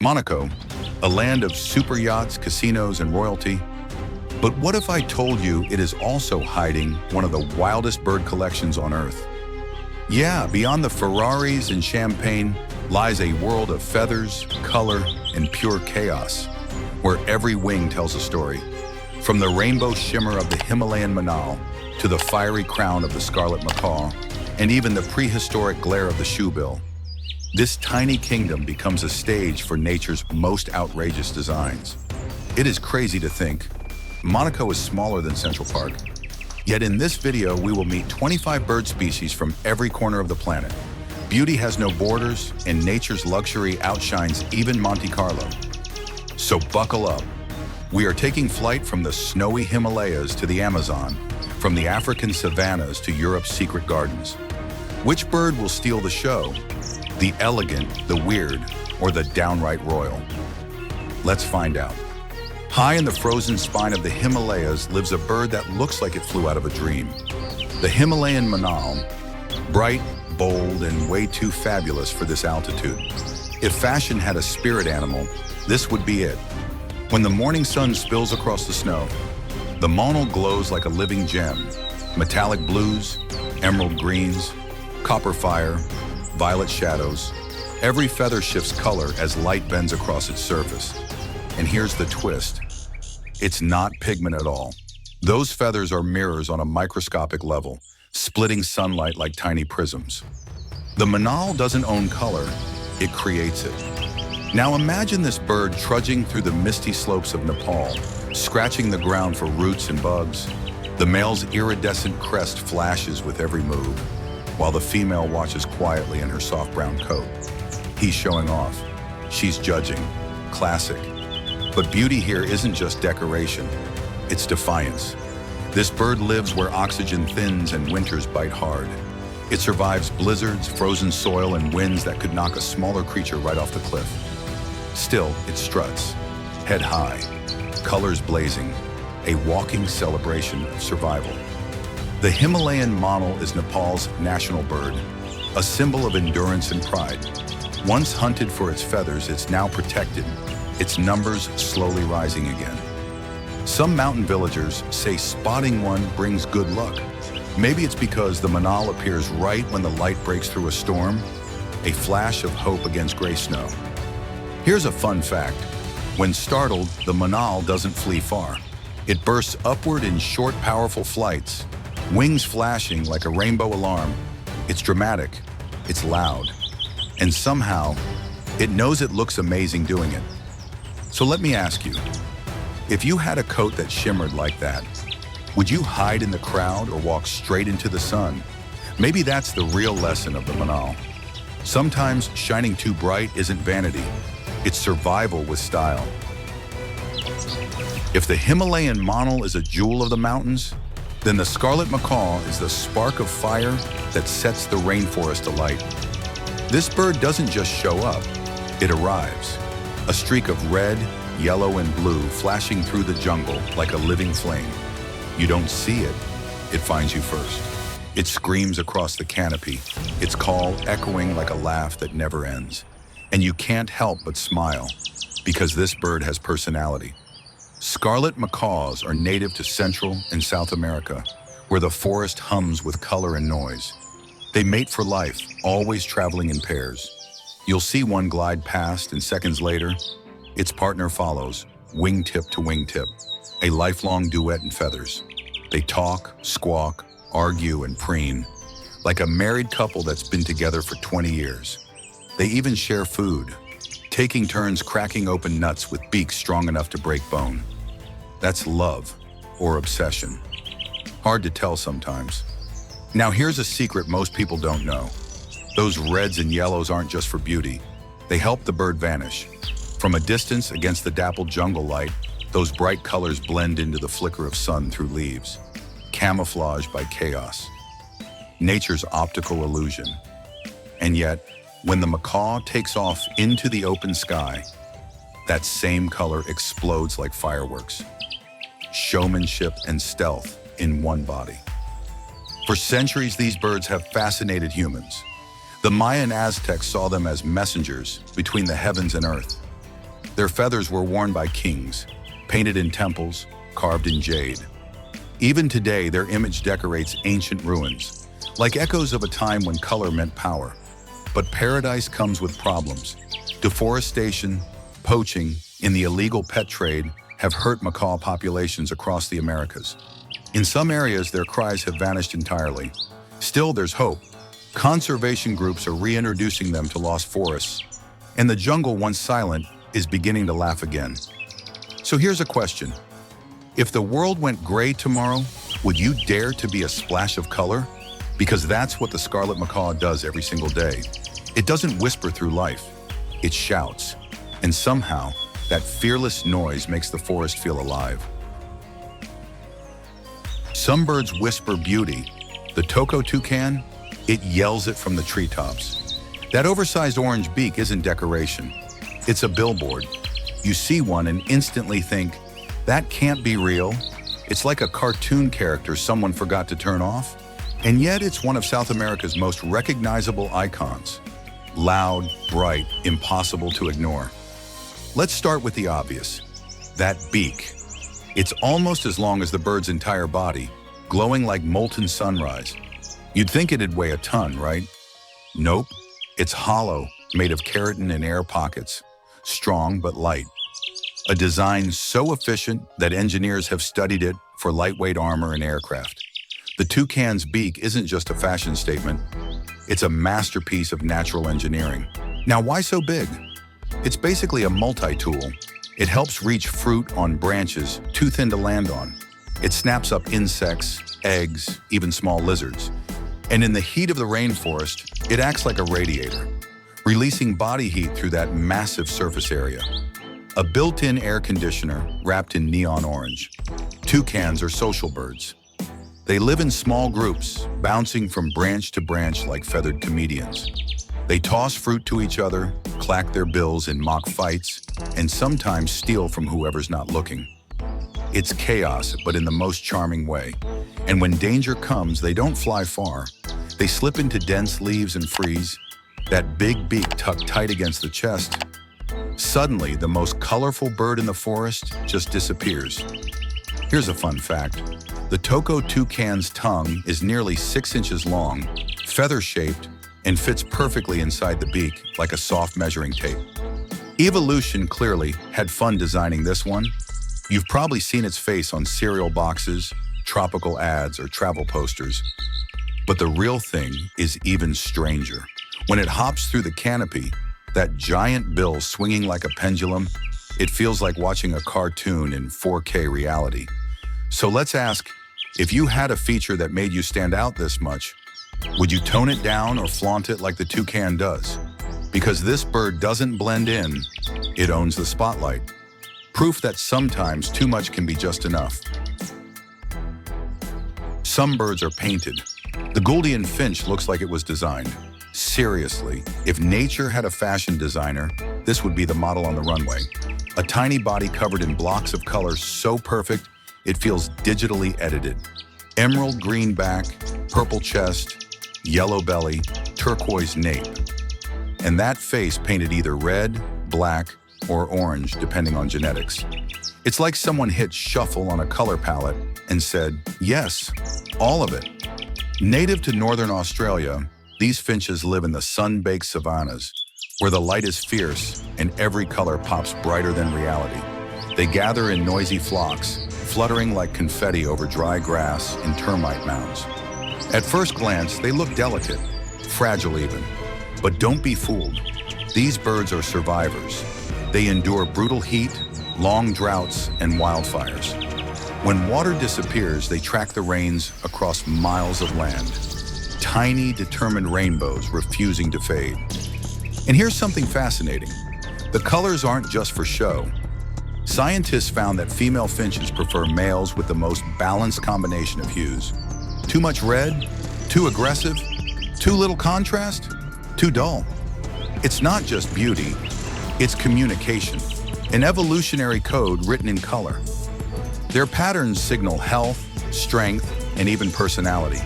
Monaco, a land of super yachts, casinos, and royalty. But what if I told you it is also hiding one of the wildest bird collections on Earth? Yeah, beyond the Ferraris and champagne lies a world of feathers, color, and pure chaos, where every wing tells a story. From the rainbow shimmer of the Himalayan manal to the fiery crown of the scarlet macaw, and even the prehistoric glare of the shoebill. This tiny kingdom becomes a stage for nature's most outrageous designs. It is crazy to think. Monaco is smaller than Central Park. Yet in this video, we will meet 25 bird species from every corner of the planet. Beauty has no borders, and nature's luxury outshines even Monte Carlo. So buckle up. We are taking flight from the snowy Himalayas to the Amazon, from the African savannas to Europe's secret gardens. Which bird will steal the show? The elegant, the weird, or the downright royal? Let's find out. High in the frozen spine of the Himalayas lives a bird that looks like it flew out of a dream. The Himalayan manal, bright, bold, and way too fabulous for this altitude. If fashion had a spirit animal, this would be it. When the morning sun spills across the snow, the manal glows like a living gem. Metallic blues, emerald greens, copper fire, violet shadows. Every feather shifts color as light bends across its surface. And here's the twist. It's not pigment at all. Those feathers are mirrors on a microscopic level, splitting sunlight like tiny prisms. The manal doesn't own color, it creates it. Now imagine this bird trudging through the misty slopes of Nepal, scratching the ground for roots and bugs. The male's iridescent crest flashes with every move, while the female watches quietly in her soft brown coat. He's showing off. She's judging. Classic. But beauty here isn't just decoration. It's defiance. This bird lives where oxygen thins and winters bite hard. It survives blizzards, frozen soil, and winds that could knock a smaller creature right off the cliff. Still, it struts, head high, colors blazing, a walking celebration of survival. The Himalayan manal is Nepal's national bird, a symbol of endurance and pride. Once hunted for its feathers, it's now protected, its numbers slowly rising again. Some mountain villagers say spotting one brings good luck. Maybe it's because the manal appears right when the light breaks through a storm, a flash of hope against gray snow. Here's a fun fact. When startled, the manal doesn't flee far. It bursts upward in short, powerful flights, wings flashing like a rainbow alarm. It's dramatic, it's loud, and somehow, it knows it looks amazing doing it. So let me ask you, if you had a coat that shimmered like that, would you hide in the crowd or walk straight into the sun? Maybe that's the real lesson of the manal. Sometimes shining too bright isn't vanity, it's survival with style. If the Himalayan manal is a jewel of the mountains, then the scarlet macaw is the spark of fire that sets the rainforest alight. This bird doesn't just show up, it arrives. A streak of red, yellow, and blue flashing through the jungle like a living flame. You don't see it, it finds you first. It screams across the canopy, its call echoing like a laugh that never ends. And you can't help but smile, because this bird has personality. Scarlet macaws are native to Central and South America, where the forest hums with color and noise. They mate for life, always traveling in pairs. You'll see one glide past, and seconds later, its partner follows, wingtip to wingtip, a lifelong duet in feathers. They talk, squawk, argue, and preen, like a married couple that's been together for 20 years. They even share food, taking turns cracking open nuts with beaks strong enough to break bone. That's love or obsession. Hard to tell sometimes. Now here's a secret most people don't know. Those reds and yellows aren't just for beauty. They help the bird vanish. From a distance against the dappled jungle light, those bright colors blend into the flicker of sun through leaves, camouflaged by chaos. Nature's optical illusion. And yet, when the macaw takes off into the open sky, that same color explodes like fireworks. Showmanship and stealth in one body. For centuries, these birds have fascinated humans. The Maya and Aztecs saw them as messengers between the heavens and earth. Their feathers were worn by kings, painted in temples, carved in jade. Even today, their image decorates ancient ruins, like echoes of a time when color meant power. But paradise comes with problems. Deforestation, poaching, and the illegal pet trade have hurt macaw populations across the Americas. In some areas, their cries have vanished entirely. Still, there's hope. Conservation groups are reintroducing them to lost forests, and the jungle, once silent, is beginning to laugh again. So here's a question. If the world went gray tomorrow, would you dare to be a splash of color? Because that's what the scarlet macaw does every single day. It doesn't whisper through life, it shouts. And somehow, that fearless noise makes the forest feel alive. Some birds whisper beauty. The toko toucan, it yells it from the treetops. That oversized orange beak isn't decoration. It's a billboard. You see one and instantly think, that can't be real. It's like a cartoon character someone forgot to turn off. And yet it's one of South America's most recognizable icons. Loud, bright, impossible to ignore. Let's start with the obvious. That beak. It's almost as long as the bird's entire body, glowing like molten sunrise. You'd think it'd weigh a ton, right? Nope. It's hollow, made of keratin and air pockets. Strong but light. A design so efficient that engineers have studied it for lightweight armor and aircraft. The toucan's beak isn't just a fashion statement. It's a masterpiece of natural engineering. Now, why so big? It's basically a multi-tool. It helps reach fruit on branches too thin to land on. It snaps up insects, eggs, even small lizards. And in the heat of the rainforest, it acts like a radiator, releasing body heat through that massive surface area. A built-in air conditioner wrapped in neon orange. Toucans are social birds. They live in small groups, bouncing from branch to branch like feathered comedians. They toss fruit to each other, clack their bills in mock fights, and sometimes steal from whoever's not looking. It's chaos, but in the most charming way. And when danger comes, they don't fly far. They slip into dense leaves and freeze, that big beak tucked tight against the chest. Suddenly, the most colorful bird in the forest just disappears. Here's a fun fact. The toko toucan's tongue is nearly 6 inches long, feather-shaped, and fits perfectly inside the beak like a soft measuring tape. Evolution clearly had fun designing this one. You've probably seen its face on cereal boxes, tropical ads, or travel posters. But the real thing is even stranger. When it hops through the canopy, that giant bill swinging like a pendulum, it feels like watching a cartoon in 4K reality. So let's ask, if you had a feature that made you stand out this much, would you tone it down or flaunt it like the toucan does? Because this bird doesn't blend in, it owns the spotlight. Proof that sometimes too much can be just enough. Some birds are painted. The Gouldian finch looks like it was designed. Seriously, if nature had a fashion designer, this would be the model on the runway. A tiny body covered in blocks of color so perfect, it feels digitally edited. Emerald green back, purple chest, yellow belly, turquoise nape. And that face painted either red, black, or orange, depending on genetics. It's like someone hit shuffle on a color palette and said, yes, all of it. Native to northern Australia, these finches live in the sun-baked savannas, where the light is fierce and every color pops brighter than reality. They gather in noisy flocks, fluttering like confetti over dry grass and termite mounds. At first glance, they look delicate, fragile even. But don't be fooled. These birds are survivors. They endure brutal heat, long droughts, and wildfires. When water disappears, they track the rains across miles of land. Tiny, determined rainbows refusing to fade. And here's something fascinating. The colors aren't just for show. Scientists found that female finches prefer males with the most balanced combination of hues. Too much red? Too aggressive? Too little contrast? Too dull? It's not just beauty, it's communication, an evolutionary code written in color. Their patterns signal health, strength, and even personality.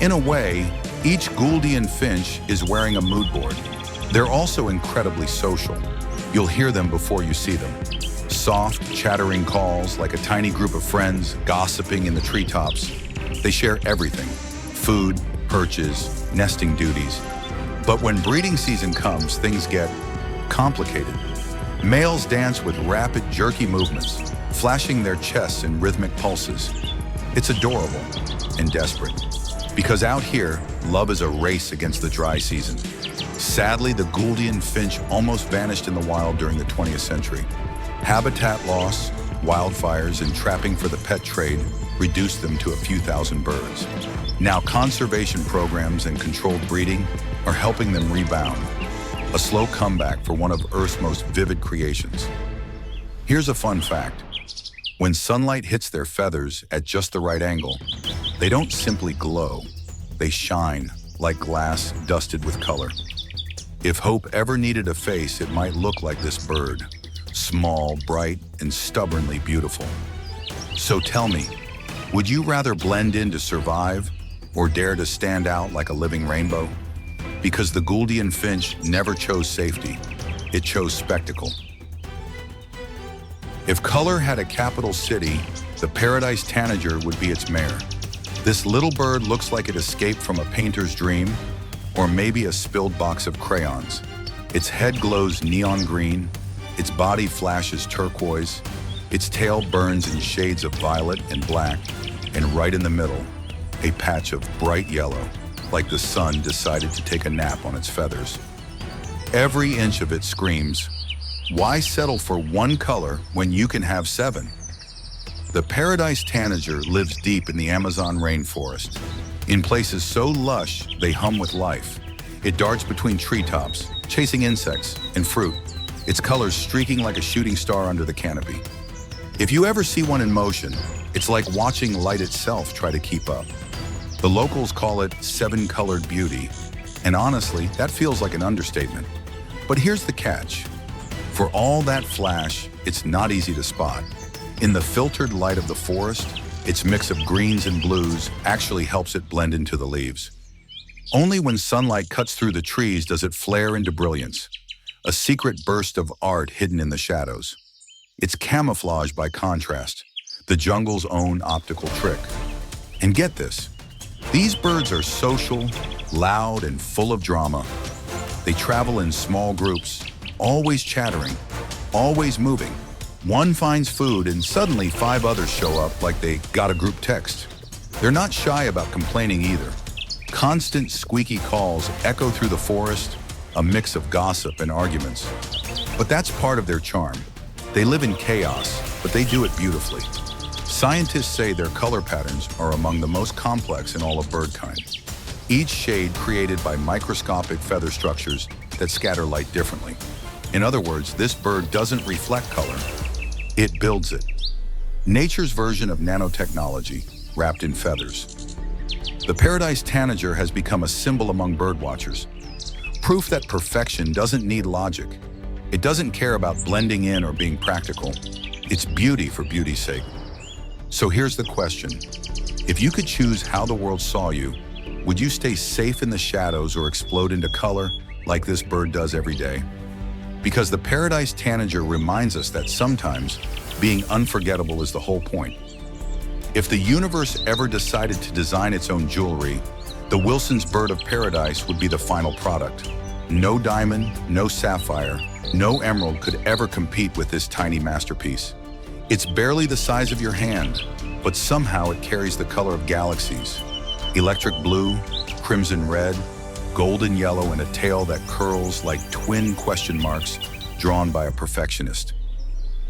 In a way, each Gouldian finch is wearing a mood board. They're also incredibly social. You'll hear them before you see them. Soft, chattering calls like a tiny group of friends gossiping in the treetops. They share everything: food, perches, nesting duties. But when breeding season comes, things get complicated. Males dance with rapid, jerky movements, flashing their chests in rhythmic pulses. It's adorable and desperate, because out here, love is a race against the dry season. Sadly, the Gouldian finch almost vanished in the wild during the 20th century. Habitat loss, wildfires, and trapping for the pet trade reduced them to a few thousand birds. Now conservation programs and controlled breeding are helping them rebound, a slow comeback for one of Earth's most vivid creations. Here's a fun fact. When sunlight hits their feathers at just the right angle, they don't simply glow, they shine like glass dusted with color. If hope ever needed a face, it might look like this bird, small, bright, and stubbornly beautiful. So tell me, would you rather blend in to survive or dare to stand out like a living rainbow? Because the Gouldian finch never chose safety, it chose spectacle. If color had a capital city, the paradise tanager would be its mayor. This little bird looks like it escaped from a painter's dream, or maybe a spilled box of crayons. Its head glows neon green, its body flashes turquoise, its tail burns in shades of violet and black, and right in the middle, a patch of bright yellow, like the sun decided to take a nap on its feathers. Every inch of it screams, why settle for one color when you can have 7? The paradise tanager lives deep in the Amazon rainforest. In places so lush, they hum with life. It darts between treetops, chasing insects and fruit, its colors streaking like a shooting star under the canopy. If you ever see one in motion, it's like watching light itself try to keep up. The locals call it 7-colored beauty, and honestly, that feels like an understatement. But here's the catch. For all that flash, it's not easy to spot. In the filtered light of the forest, its mix of greens and blues actually helps it blend into the leaves. Only when sunlight cuts through the trees does it flare into brilliance, a secret burst of art hidden in the shadows. It's camouflage by contrast, the jungle's own optical trick. And get this, these birds are social, loud, and full of drama. They travel in small groups, always chattering, always moving. One finds food and suddenly 5 others show up like they got a group text. They're not shy about complaining either. Constant squeaky calls echo through the forest, a mix of gossip and arguments. But that's part of their charm. They live in chaos, but they do it beautifully. Scientists say their color patterns are among the most complex in all of birdkind. Each shade created by microscopic feather structures that scatter light differently. In other words, this bird doesn't reflect color, it builds it. Nature's version of nanotechnology wrapped in feathers. The paradise tanager has become a symbol among birdwatchers. Proof that perfection doesn't need logic. It doesn't care about blending in or being practical. It's beauty for beauty's sake. So here's the question. If you could choose how the world saw you, would you stay safe in the shadows or explode into color like this bird does every day? Because the paradise tanager reminds us that sometimes being unforgettable is the whole point. If the universe ever decided to design its own jewelry, the Wilson's bird of paradise would be the final product. No diamond, no sapphire, no emerald could ever compete with this tiny masterpiece. It's barely the size of your hand, but somehow it carries the color of galaxies. Electric blue, crimson red, golden yellow, and a tail that curls like twin question marks drawn by a perfectionist.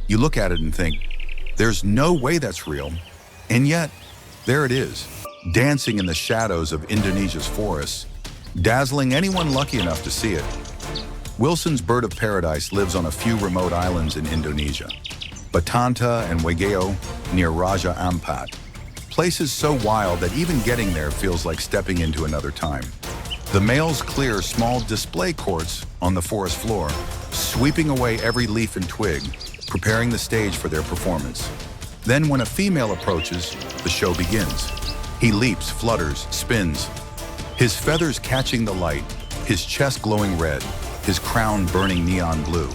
You look at it and think, there's no way that's real. And yet, there it is, dancing in the shadows of Indonesia's forests, dazzling anyone lucky enough to see it. Wilson's bird of paradise lives on a few remote islands in Indonesia, Batanta and Wageo near Raja Ampat, places so wild that even getting there feels like stepping into another time. The males clear small display courts on the forest floor, sweeping away every leaf and twig, preparing the stage for their performance. Then when a female approaches, the show begins. He leaps, flutters, spins, his feathers catching the light, his chest glowing red, his crown burning neon blue.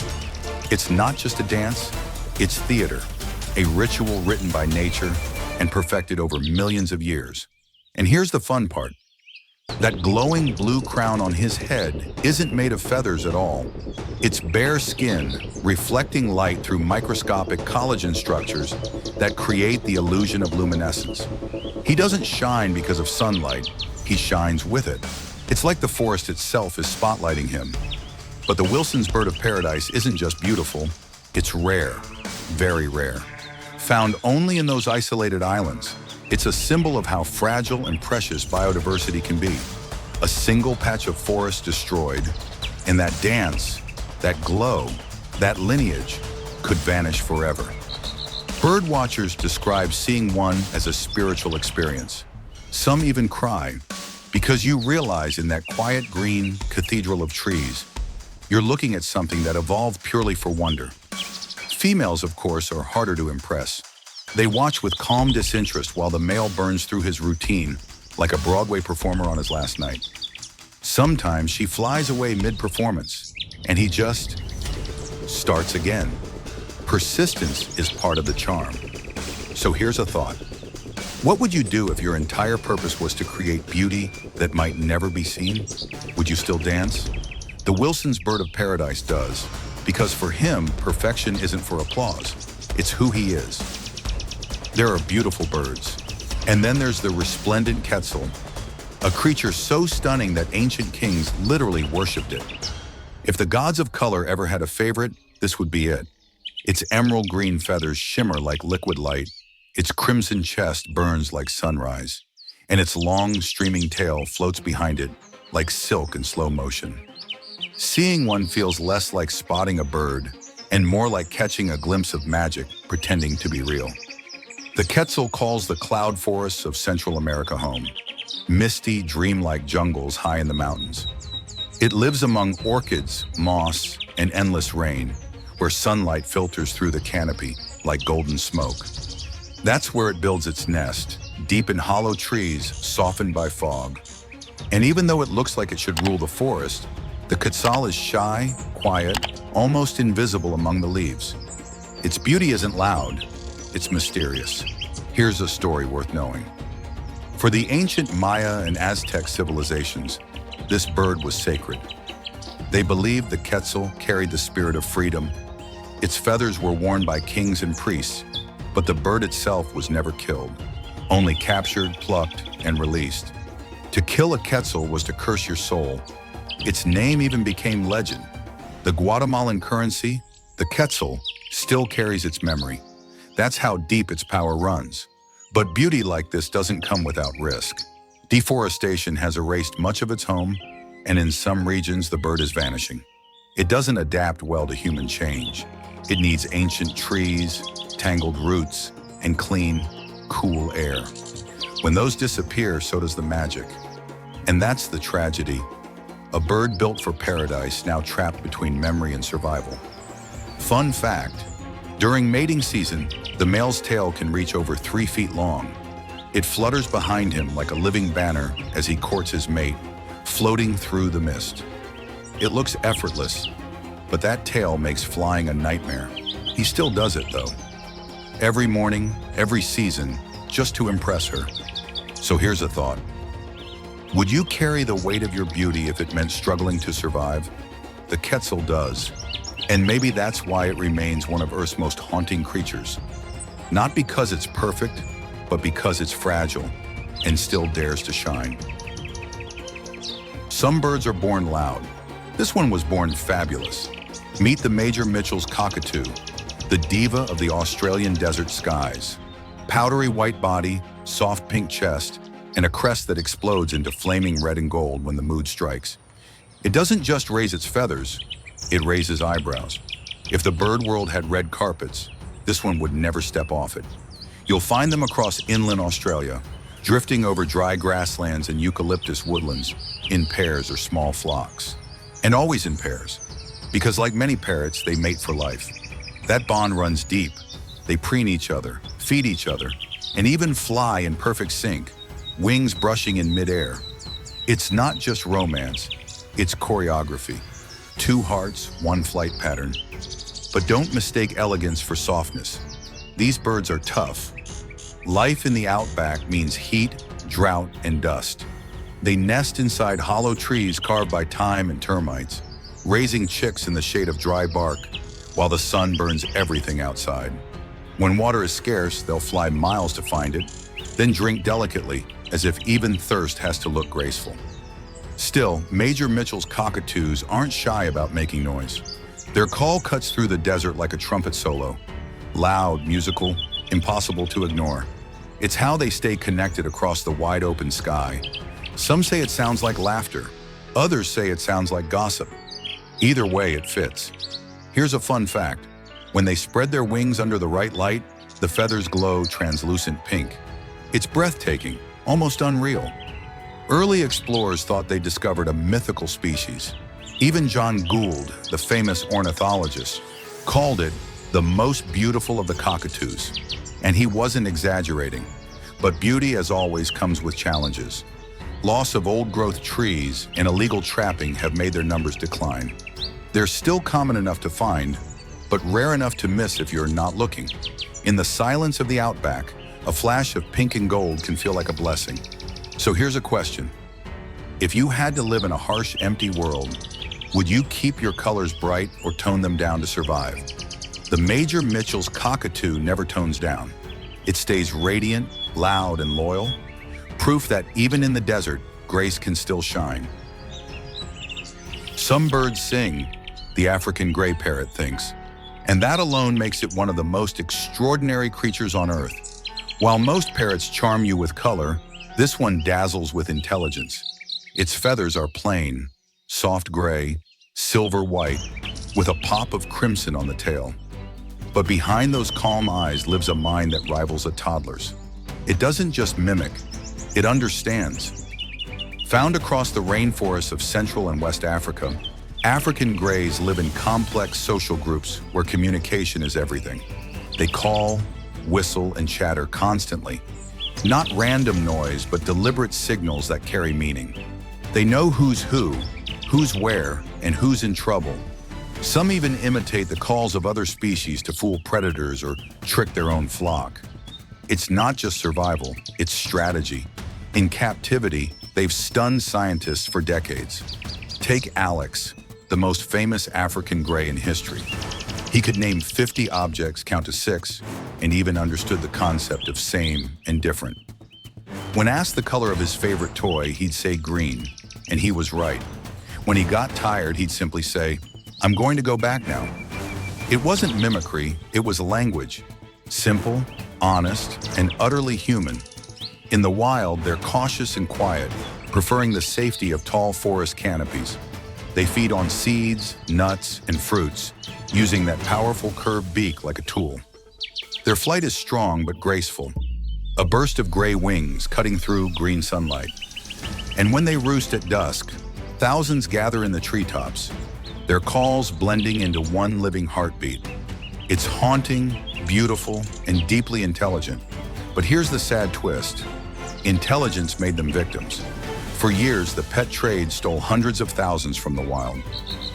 It's not just a dance, it's theater, a ritual written by nature and perfected over millions of years. And here's the fun part. That glowing blue crown on his head isn't made of feathers at all. It's bare skin, reflecting light through microscopic collagen structures that create the illusion of luminescence. He doesn't shine because of sunlight, he shines with it. It's like the forest itself is spotlighting him. But the Wilson's bird of paradise isn't just beautiful, it's rare, very rare. Found only in those isolated islands, it's a symbol of how fragile and precious biodiversity can be. A single patch of forest destroyed, and that dance, that glow, that lineage could vanish forever. Birdwatchers describe seeing one as a spiritual experience. Some even cry, because you realize in that quiet green cathedral of trees, you're looking at something that evolved purely for wonder. Females, of course, are harder to impress. They watch with calm disinterest while the male burns through his routine like a Broadway performer on his last night. Sometimes she flies away mid-performance, and he just starts again. Persistence is part of the charm. So here's a thought. What would you do if your entire purpose was to create beauty that might never be seen? Would you still dance? The Wilson's bird of paradise does, because for him, perfection isn't for applause. It's who he is. There are beautiful birds. And then there's the resplendent quetzal, a creature so stunning that ancient kings literally worshipped it. If the gods of color ever had a favorite, this would be it. Its emerald green feathers shimmer like liquid light, its crimson chest burns like sunrise, and its long, streaming tail floats behind it like silk in slow motion. Seeing one feels less like spotting a bird and more like catching a glimpse of magic pretending to be real. The quetzal calls the cloud forests of Central America home, misty, dreamlike jungles high in the mountains. It lives among orchids, moss, and endless rain, where sunlight filters through the canopy like golden smoke. That's where it builds its nest, deep in hollow trees softened by fog. And even though it looks like it should rule the forest, the quetzal is shy, quiet, almost invisible among the leaves. Its beauty isn't loud, it's mysterious. Here's a story worth knowing. For the ancient Maya and Aztec civilizations, this bird was sacred. They believed the quetzal carried the spirit of freedom. Its feathers were worn by kings and priests, but the bird itself was never killed, only captured, plucked, and released. To kill a quetzal was to curse your soul. Its name even became legend. The Guatemalan currency, the quetzal, still carries its memory. That's how deep its power runs. But beauty like this doesn't come without risk. Deforestation has erased much of its home, and in some regions the bird is vanishing. It doesn't adapt well to human change. It needs ancient trees, tangled roots, and clean, cool air. When those disappear, so does the magic. And that's the tragedy. A bird built for paradise, now trapped between memory and survival. Fun fact, during mating season, the male's tail can reach over 3 feet long. It flutters behind him like a living banner as he courts his mate, floating through the mist. It looks effortless, but that tail makes flying a nightmare. He still does it though. Every morning, every season, just to impress her. So here's a thought. Would you carry the weight of your beauty if it meant struggling to survive? The quetzal does. And maybe that's why it remains one of Earth's most haunting creatures. Not because it's perfect, but because it's fragile and still dares to shine. Some birds are born loud. This one was born fabulous. Meet the Major Mitchell's cockatoo, the diva of the Australian desert skies. Powdery white body, soft pink chest, and a crest that explodes into flaming red and gold when the mood strikes. It doesn't just raise its feathers, it raises eyebrows. If the bird world had red carpets, this one would never step off it. You'll find them across inland Australia, drifting over dry grasslands and eucalyptus woodlands, in pairs or small flocks. And always in pairs, because like many parrots, they mate for life. That bond runs deep. They preen each other, feed each other, and even fly in perfect sync, wings brushing in midair. It's not just romance, it's choreography. 2 hearts, 1 flight pattern. But don't mistake elegance for softness. These birds are tough. Life in the outback means heat, drought, and dust. They nest inside hollow trees carved by time and termites, raising chicks in the shade of dry bark, while the sun burns everything outside. When water is scarce, they'll fly miles to find it, then drink delicately, as if even thirst has to look graceful. Still, Major Mitchell's cockatoos aren't shy about making noise. Their call cuts through the desert like a trumpet solo. Loud, musical, impossible to ignore. It's how they stay connected across the wide open sky. Some say it sounds like laughter. Others say it sounds like gossip. Either way, it fits. Here's a fun fact. When they spread their wings under the right light, the feathers glow translucent pink. It's breathtaking, almost unreal. Early explorers thought they discovered a mythical species. Even John Gould, the famous ornithologist, called it the most beautiful of the cockatoos. And he wasn't exaggerating. But beauty, as always, comes with challenges. Loss of old-growth trees and illegal trapping have made their numbers decline. They're still common enough to find, but rare enough to miss if you're not looking. In the silence of the outback, a flash of pink and gold can feel like a blessing. So here's a question. If you had to live in a harsh, empty world, would you keep your colors bright or tone them down to survive? The Major Mitchell's cockatoo never tones down. It stays radiant, loud, and loyal, proof that even in the desert, grace can still shine. Some birds sing, the African gray parrot thinks, and that alone makes it one of the most extraordinary creatures on Earth. While most parrots charm you with color, this one dazzles with intelligence. Its feathers are plain, soft gray, silver white, with a pop of crimson on the tail. But behind those calm eyes lives a mind that rivals a toddler's. It doesn't just mimic, it understands. Found across the rainforests of Central and West Africa, African greys live in complex social groups where communication is everything. They call, whistle, and chatter constantly. Not random noise, but deliberate signals that carry meaning. They know who's who, who's where, and who's in trouble. Some even imitate the calls of other species to fool predators or trick their own flock. It's not just survival, it's strategy. In captivity, they've stunned scientists for decades. Take Alex, the most famous African gray in history. He could name 50 objects, count to 6, and even understood the concept of same and different. When asked the color of his favorite toy, he'd say green, and he was right. When he got tired, he'd simply say, "I'm going to go back now." It wasn't mimicry, it was language. Simple, honest, and utterly human. In the wild, they're cautious and quiet, preferring the safety of tall forest canopies. They feed on seeds, nuts, and fruits, using that powerful curved beak like a tool. Their flight is strong but graceful, a burst of gray wings cutting through green sunlight. And when they roost at dusk, thousands gather in the treetops, their calls blending into one living heartbeat. It's haunting, beautiful, and deeply intelligent. But here's the sad twist. Intelligence made them victims. For years, the pet trade stole hundreds of thousands from the wild.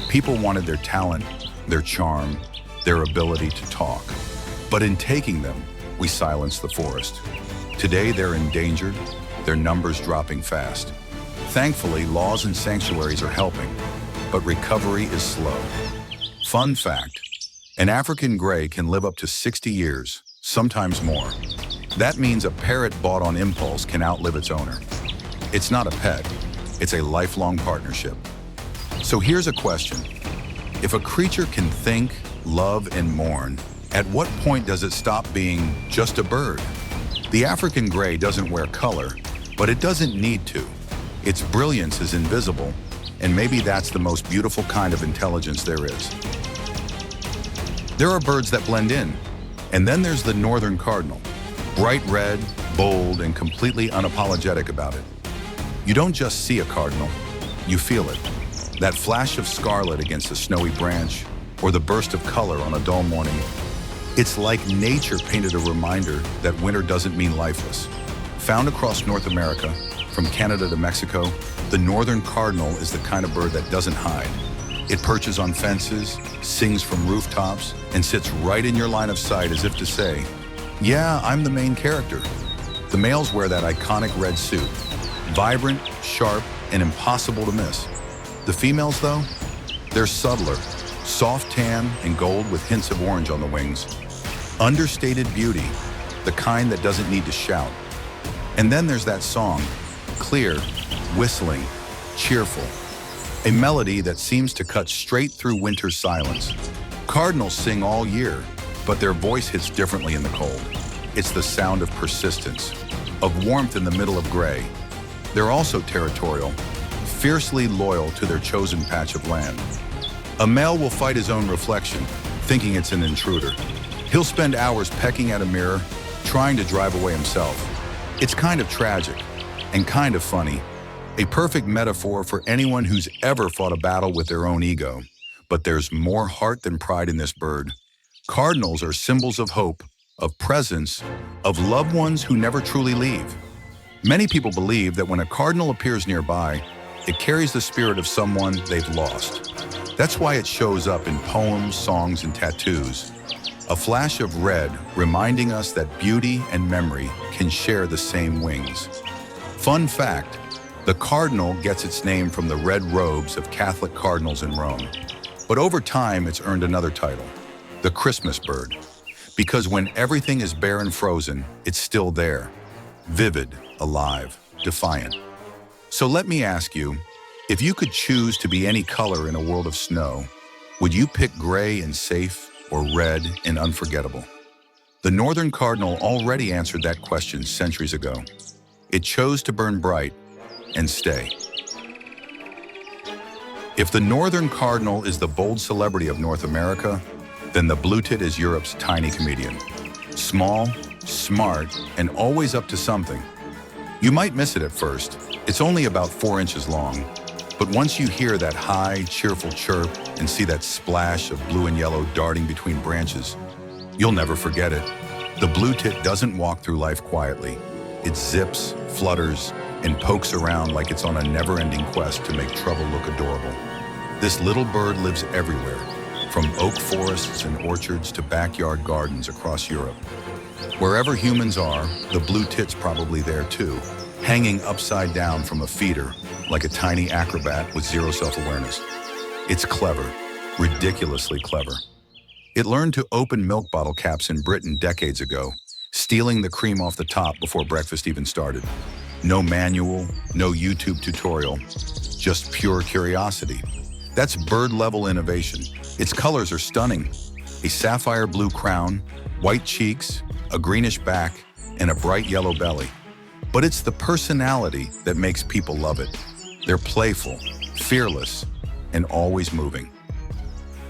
People wanted their talent, their charm, their ability to talk. But in taking them, we silenced the forest. Today, they're endangered, their numbers dropping fast. Thankfully, laws and sanctuaries are helping, but recovery is slow. Fun fact, an African gray can live up to 60 years, sometimes more. That means a parrot bought on impulse can outlive its owner. It's not a pet, it's a lifelong partnership. So here's a question. If a creature can think, love, and mourn, at what point does it stop being just a bird? The African gray doesn't wear color, but it doesn't need to. Its brilliance is invisible, and maybe that's the most beautiful kind of intelligence there is. There are birds that blend in, and then there's the northern cardinal. Bright red, bold, and completely unapologetic about it. You don't just see a cardinal, you feel it. That flash of scarlet against a snowy branch, or the burst of color on a dull morning. It's like nature painted a reminder that winter doesn't mean lifeless. Found across North America, from Canada to Mexico, the northern cardinal is the kind of bird that doesn't hide. It perches on fences, sings from rooftops, and sits right in your line of sight as if to say, yeah, I'm the main character. The males wear that iconic red suit, vibrant, sharp, and impossible to miss. The females, though, they're subtler, soft tan and gold with hints of orange on the wings. Understated beauty, the kind that doesn't need to shout. And then there's that song, clear, whistling, cheerful. A melody that seems to cut straight through winter's silence. Cardinals sing all year, but their voice hits differently in the cold. It's the sound of persistence, of warmth in the middle of gray. They're also territorial, fiercely loyal to their chosen patch of land. A male will fight his own reflection, thinking it's an intruder. He'll spend hours pecking at a mirror, trying to drive away himself. It's kind of tragic and kind of funny. A perfect metaphor for anyone who's ever fought a battle with their own ego. But there's more heart than pride in this bird. Cardinals are symbols of hope, of presence, of loved ones who never truly leave. Many people believe that when a cardinal appears nearby, it carries the spirit of someone they've lost. That's why it shows up in poems, songs, and tattoos. A flash of red reminding us that beauty and memory can share the same wings. Fun fact, the cardinal gets its name from the red robes of Catholic cardinals in Rome. But over time, it's earned another title, the Christmas bird. Because when everything is bare and frozen, it's still there, vivid, alive, defiant. So let me ask you, if you could choose to be any color in a world of snow, would you pick gray and safe or red and unforgettable? The northern cardinal already answered that question centuries ago. It chose to burn bright and stay. If the northern cardinal is the bold celebrity of North America, then the blue tit is Europe's tiny comedian. Small, smart, and always up to something. You might miss it at first. It's only about 4 inches long. But once you hear that high, cheerful chirp and see that splash of blue and yellow darting between branches, you'll never forget it. The blue tit doesn't walk through life quietly. It zips, flutters, and pokes around like it's on a never-ending quest to make trouble look adorable. This little bird lives everywhere, from oak forests and orchards to backyard gardens across Europe. Wherever humans are, the blue tit's probably there too, hanging upside down from a feeder like a tiny acrobat with zero self-awareness. It's clever, ridiculously clever. It learned to open milk bottle caps in Britain decades ago, stealing the cream off the top before breakfast even started. No manual, no YouTube tutorial, just pure curiosity. That's bird-level innovation. Its colors are stunning. A sapphire blue crown, white cheeks, a greenish back, and a bright yellow belly. But it's the personality that makes people love it. They're playful, fearless, and always moving.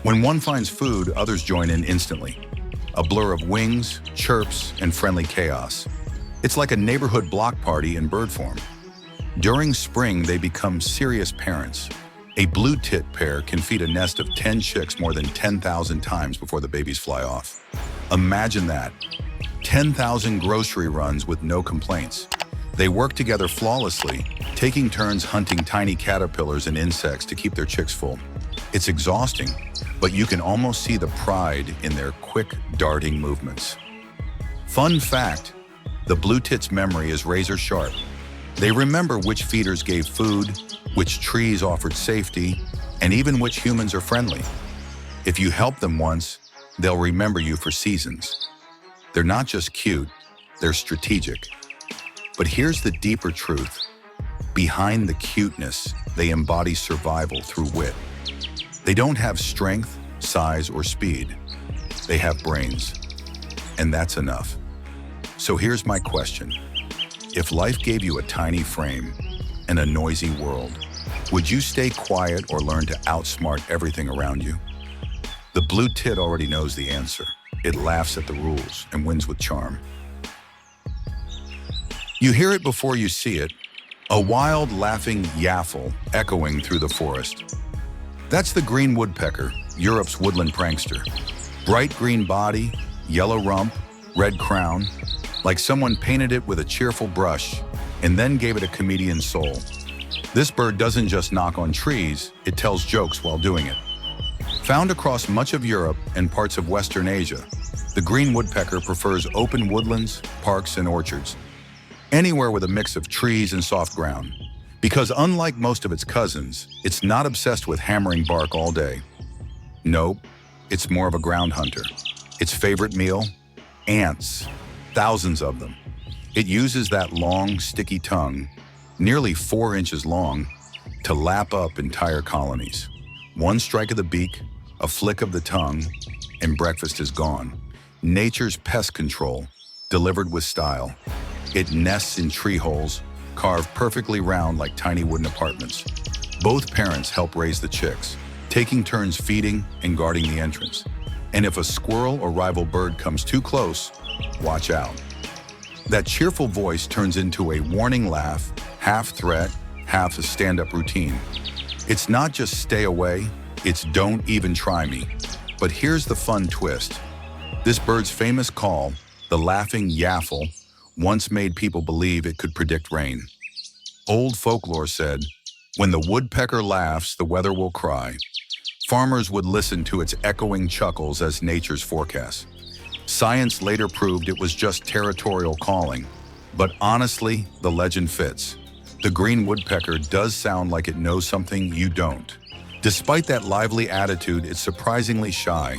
When one finds food, others join in instantly. A blur of wings, chirps, and friendly chaos. It's like a neighborhood block party in bird form. During spring, they become serious parents. A blue tit pair can feed a nest of 10 chicks more than 10,000 times before the babies fly off. Imagine that. 10,000 grocery runs with no complaints. They work together flawlessly, taking turns hunting tiny caterpillars and insects to keep their chicks full. It's exhausting, but you can almost see the pride in their quick, darting movements. Fun fact, the blue tit's memory is razor sharp. They remember which feeders gave food, which trees offered safety, and even which humans are friendly. If you help them once, they'll remember you for seasons. They're not just cute, they're strategic. But here's the deeper truth. Behind the cuteness, they embody survival through wit. They don't have strength, size, or speed. They have brains. And that's enough. So here's my question. If life gave you a tiny frame and a noisy world, would you stay quiet or learn to outsmart everything around you? The blue tit already knows the answer. It laughs at the rules and wins with charm. You hear it before you see it, a wild, laughing yaffle echoing through the forest. That's the green woodpecker, Europe's woodland prankster. Bright green body, yellow rump, red crown, like someone painted it with a cheerful brush and then gave it a comedian's soul. This bird doesn't just knock on trees, it tells jokes while doing it. Found across much of Europe and parts of Western Asia, the green woodpecker prefers open woodlands, parks, and orchards, anywhere with a mix of trees and soft ground. Because unlike most of its cousins, it's not obsessed with hammering bark all day. Nope, it's more of a ground hunter. Its favorite meal? Ants. Thousands of them. It uses that long, sticky tongue, nearly 4 inches long, to lap up entire colonies. One strike of the beak, a flick of the tongue, and breakfast is gone. Nature's pest control, delivered with style. It nests in tree holes, carved perfectly round like tiny wooden apartments. Both parents help raise the chicks, taking turns feeding and guarding the entrance. And if a squirrel or rival bird comes too close, watch out. That cheerful voice turns into a warning laugh, half threat, half a stand-up routine. It's not just stay away, it's don't even try me. But here's the fun twist. This bird's famous call, the laughing yaffle, once made people believe it could predict rain. Old folklore said, when the woodpecker laughs, the weather will cry. Farmers would listen to its echoing chuckles as nature's forecast. Science later proved it was just territorial calling. But honestly, the legend fits. The green woodpecker does sound like it knows something you don't. Despite that lively attitude, it's surprisingly shy.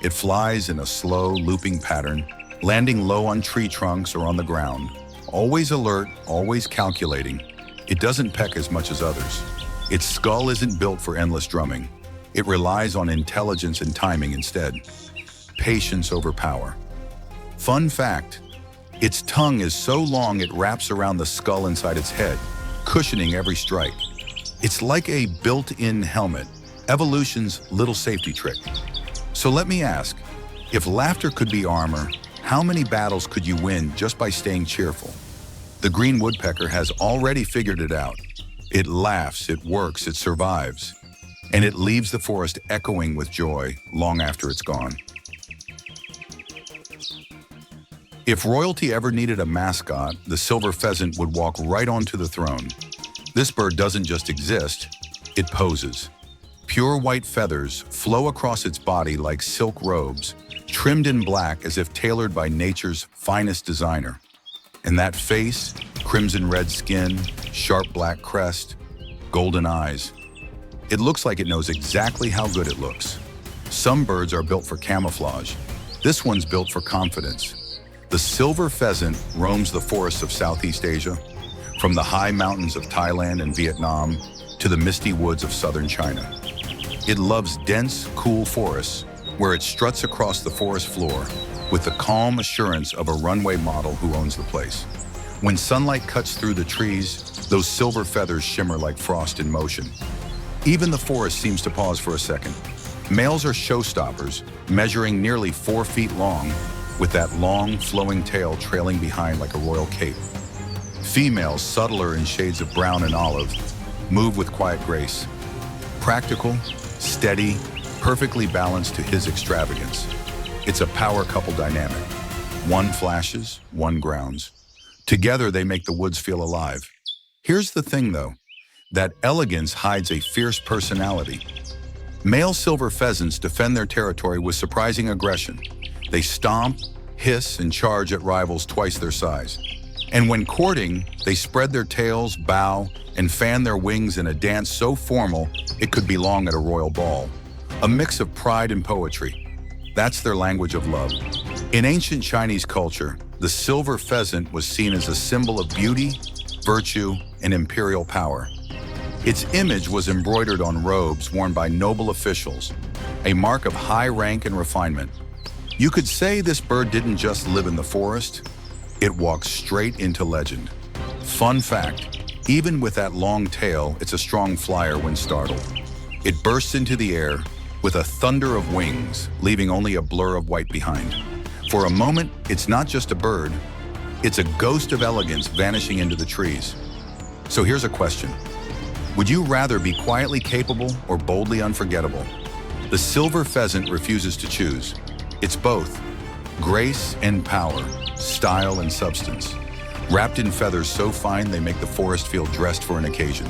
It flies in a slow, looping pattern, landing low on tree trunks or on the ground. Always alert, always calculating. It doesn't peck as much as others. Its skull isn't built for endless drumming. It relies on intelligence and timing instead. Patience over power. Fun fact, its tongue is so long it wraps around the skull inside its head, cushioning every strike. It's like a built-in helmet, evolution's little safety trick. So let me ask, if laughter could be armor, how many battles could you win just by staying cheerful? The green woodpecker has already figured it out. It laughs, it works, it survives, and it leaves the forest echoing with joy long after it's gone. If royalty ever needed a mascot, the silver pheasant would walk right onto the throne. This bird doesn't just exist, it poses. Pure white feathers flow across its body like silk robes, trimmed in black as if tailored by nature's finest designer. And that face, crimson red skin, sharp black crest, golden eyes. It looks like it knows exactly how good it looks. Some birds are built for camouflage. This one's built for confidence. The silver pheasant roams the forests of Southeast Asia, from the high mountains of Thailand and Vietnam to the misty woods of southern China. It loves dense, cool forests, where it struts across the forest floor with the calm assurance of a runway model who owns the place. When sunlight cuts through the trees, those silver feathers shimmer like frost in motion. Even the forest seems to pause for a second. Males are showstoppers, measuring nearly 4 feet long, with that long, flowing tail trailing behind like a royal cape. Females, subtler in shades of brown and olive, move with quiet grace. Practical, steady, perfectly balanced to his extravagance. It's a power couple dynamic. One flashes, one grounds. Together they make the woods feel alive. Here's the thing though, that elegance hides a fierce personality. Male silver pheasants defend their territory with surprising aggression. They stomp, hiss, and charge at rivals twice their size. And when courting, they spread their tails, bow, and fan their wings in a dance so formal it could belong at a royal ball. A mix of pride and poetry. That's their language of love. In ancient Chinese culture, the silver pheasant was seen as a symbol of beauty, virtue, and imperial power. Its image was embroidered on robes worn by noble officials, a mark of high rank and refinement. You could say this bird didn't just live in the forest, it walks straight into legend. Fun fact, even with that long tail, it's a strong flyer when startled. It bursts into the air with a thunder of wings, leaving only a blur of white behind. For a moment, it's not just a bird, it's a ghost of elegance vanishing into the trees. So here's a question. Would you rather be quietly capable or boldly unforgettable? The silver pheasant refuses to choose. It's both. Grace and power, style and substance. Wrapped in feathers so fine they make the forest feel dressed for an occasion.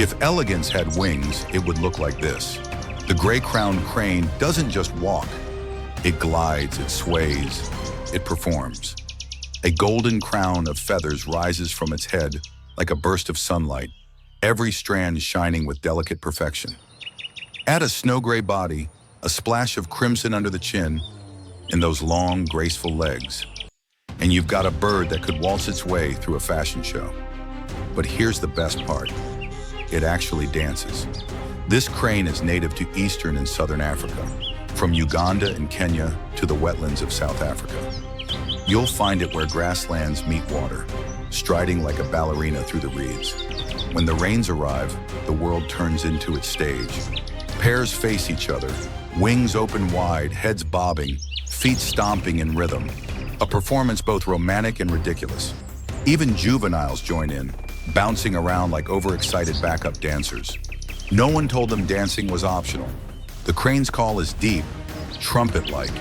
If elegance had wings, it would look like this. The gray-crowned crane doesn't just walk. It glides, it sways, it performs. A golden crown of feathers rises from its head like a burst of sunlight, every strand shining with delicate perfection. Add a snow-gray body, a splash of crimson under the chin, and those long, graceful legs. And you've got a bird that could waltz its way through a fashion show. But here's the best part. It actually dances. This crane is native to Eastern and Southern Africa, from Uganda and Kenya to the wetlands of South Africa. You'll find it where grasslands meet water, striding like a ballerina through the reeds. When the rains arrive, the world turns into its stage. Pairs face each other, wings open wide, heads bobbing, feet stomping in rhythm. A performance both romantic and ridiculous. Even juveniles join in, bouncing around like overexcited backup dancers. No one told them dancing was optional. The crane's call is deep, trumpet-like,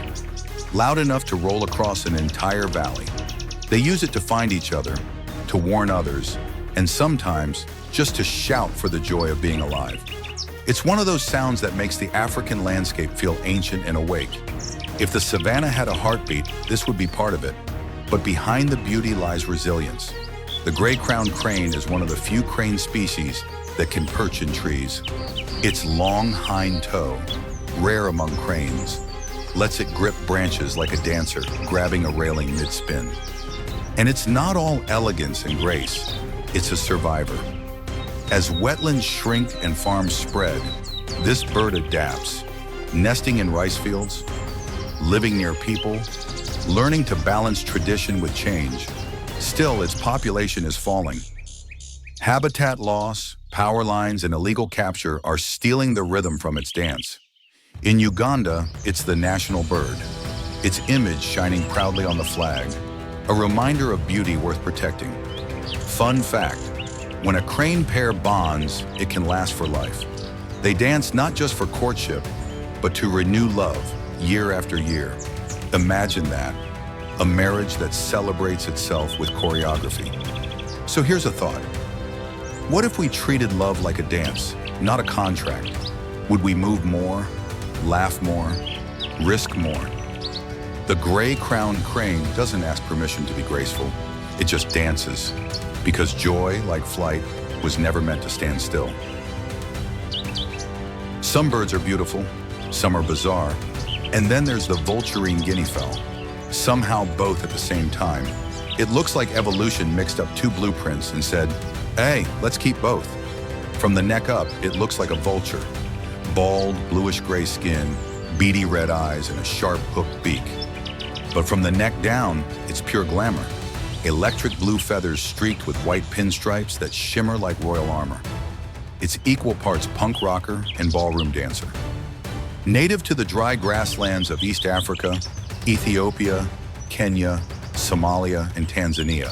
loud enough to roll across an entire valley. They use it to find each other, to warn others, and sometimes just to shout for the joy of being alive. It's one of those sounds that makes the African landscape feel ancient and awake. If the savannah had a heartbeat, this would be part of it. But behind the beauty lies resilience. The gray-crowned crane is one of the few crane species that can perch in trees. Its long hind toe, rare among cranes, lets it grip branches like a dancer grabbing a railing mid-spin. And it's not all elegance and grace, it's a survivor. As wetlands shrink and farms spread, this bird adapts, nesting in rice fields, living near people, learning to balance tradition with change. Still, its population is falling. Habitat loss, power lines, and illegal capture are stealing the rhythm from its dance. In Uganda, it's the national bird, its image shining proudly on the flag, a reminder of beauty worth protecting. Fun fact, when a crane pair bonds, it can last for life. They dance not just for courtship, but to renew love year after year. Imagine that, a marriage that celebrates itself with choreography. So here's a thought. What if we treated love like a dance, not a contract? Would we move more, laugh more, risk more? The gray-crowned crane doesn't ask permission to be graceful. It just dances, because joy, like flight, was never meant to stand still. Some birds are beautiful, some are bizarre, and then there's the vulturine guinea fowl. Somehow both at the same time. It looks like evolution mixed up two blueprints and said, hey, let's keep both. From the neck up, it looks like a vulture. Bald, bluish-gray skin, beady red eyes, and a sharp hooked beak. But from the neck down, it's pure glamour. Electric blue feathers streaked with white pinstripes that shimmer like royal armor. It's equal parts punk rocker and ballroom dancer. Native to the dry grasslands of East Africa, Ethiopia, Kenya, Somalia, and Tanzania,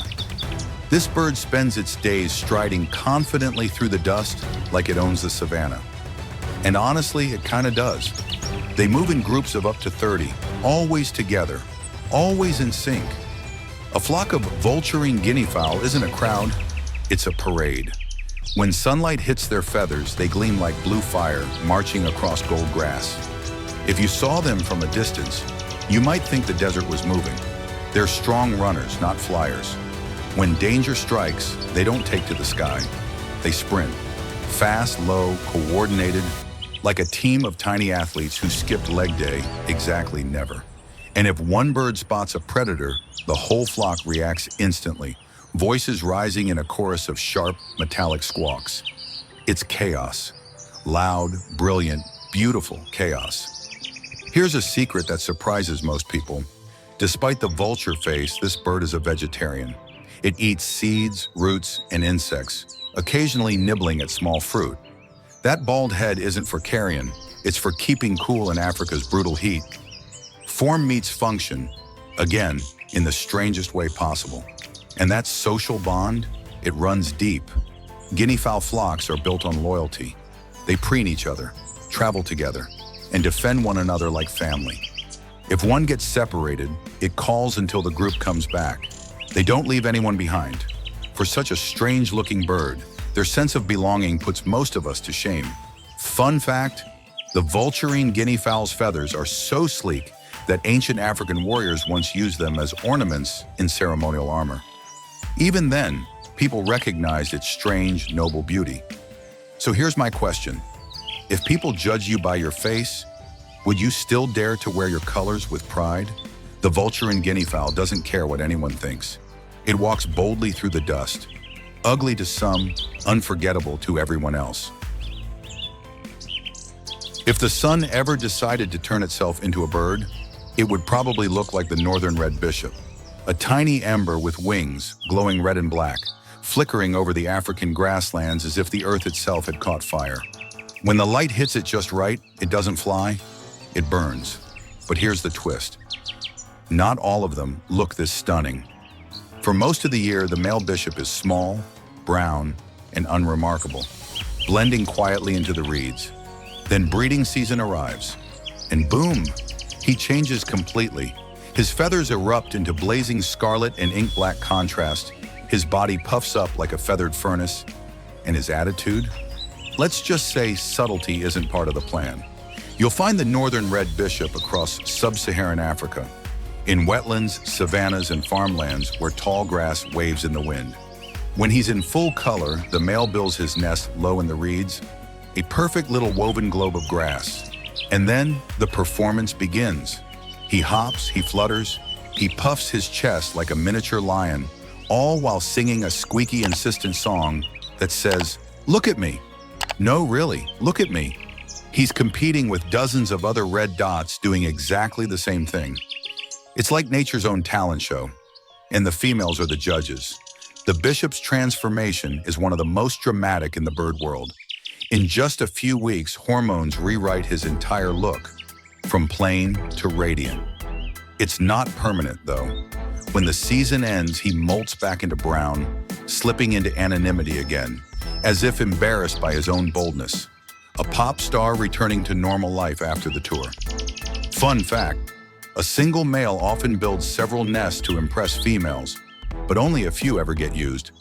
this bird spends its days striding confidently through the dust like it owns the savannah. And honestly, it kind of does. They move in groups of up to 30, always together, always in sync. A flock of vulturine guinea fowl isn't a crowd, it's a parade. When sunlight hits their feathers, they gleam like blue fire marching across gold grass. If you saw them from a distance, you might think the desert was moving. They're strong runners, not flyers. When danger strikes, they don't take to the sky. They sprint. Fast, low, coordinated, like a team of tiny athletes who skipped leg day exactly never. And if one bird spots a predator, the whole flock reacts instantly, voices rising in a chorus of sharp, metallic squawks. It's chaos. Loud, brilliant, beautiful chaos. Here's a secret that surprises most people. Despite the vulture face, this bird is a vegetarian. It eats seeds, roots, and insects, occasionally nibbling at small fruit. That bald head isn't for carrion, it's for keeping cool in Africa's brutal heat. Form meets function, again, in the strangest way possible. And that social bond, it runs deep. Guinea fowl flocks are built on loyalty. They preen each other, travel together, and defend one another like family. If one gets separated, it calls until the group comes back. They don't leave anyone behind. For such a strange-looking bird, Their sense of belonging puts most of us to shame. Fun fact, the vulturine guinea fowl's feathers are so sleek that ancient African warriors once used them as ornaments in ceremonial armor. Even then, people recognized its strange, noble beauty. So here's my question. If people judge you by your face, would you still dare to wear your colors with pride? The vulturine guinea fowl doesn't care what anyone thinks. It walks boldly through the dust, ugly to some, unforgettable to everyone else. If the sun ever decided to turn itself into a bird, it would probably look like the northern red bishop, a tiny ember with wings glowing red and black, flickering over the African grasslands as if the earth itself had caught fire. When the light hits it just right, it doesn't fly, it burns. But here's the twist. Not all of them look this stunning. For most of the year, the male bishop is small, brown, and unremarkable, blending quietly into the reeds. Then breeding season arrives, and boom, he changes completely. His feathers erupt into blazing scarlet and ink-black contrast. His body puffs up like a feathered furnace, and his attitude? Let's just say subtlety isn't part of the plan. You'll find the northern red bishop across sub-Saharan Africa, in wetlands, savannas, and farmlands where tall grass waves in the wind. When he's in full color, the male builds his nest low in the reeds, a perfect little woven globe of grass. And then the performance begins. He hops, he flutters, he puffs his chest like a miniature lion, all while singing a squeaky, insistent song that says, "Look at me." No, really, look at me. He's competing with dozens of other red dots doing exactly the same thing. It's like nature's own talent show, and the females are the judges. The bishop's transformation is one of the most dramatic in the bird world. In just a few weeks, hormones rewrite his entire look, from plain to radiant. It's not permanent, though. When the season ends, he molts back into brown, slipping into anonymity again, as if embarrassed by his own boldness. A pop star returning to normal life after the tour. Fun fact, a single male often builds several nests to impress females, but only a few ever get used.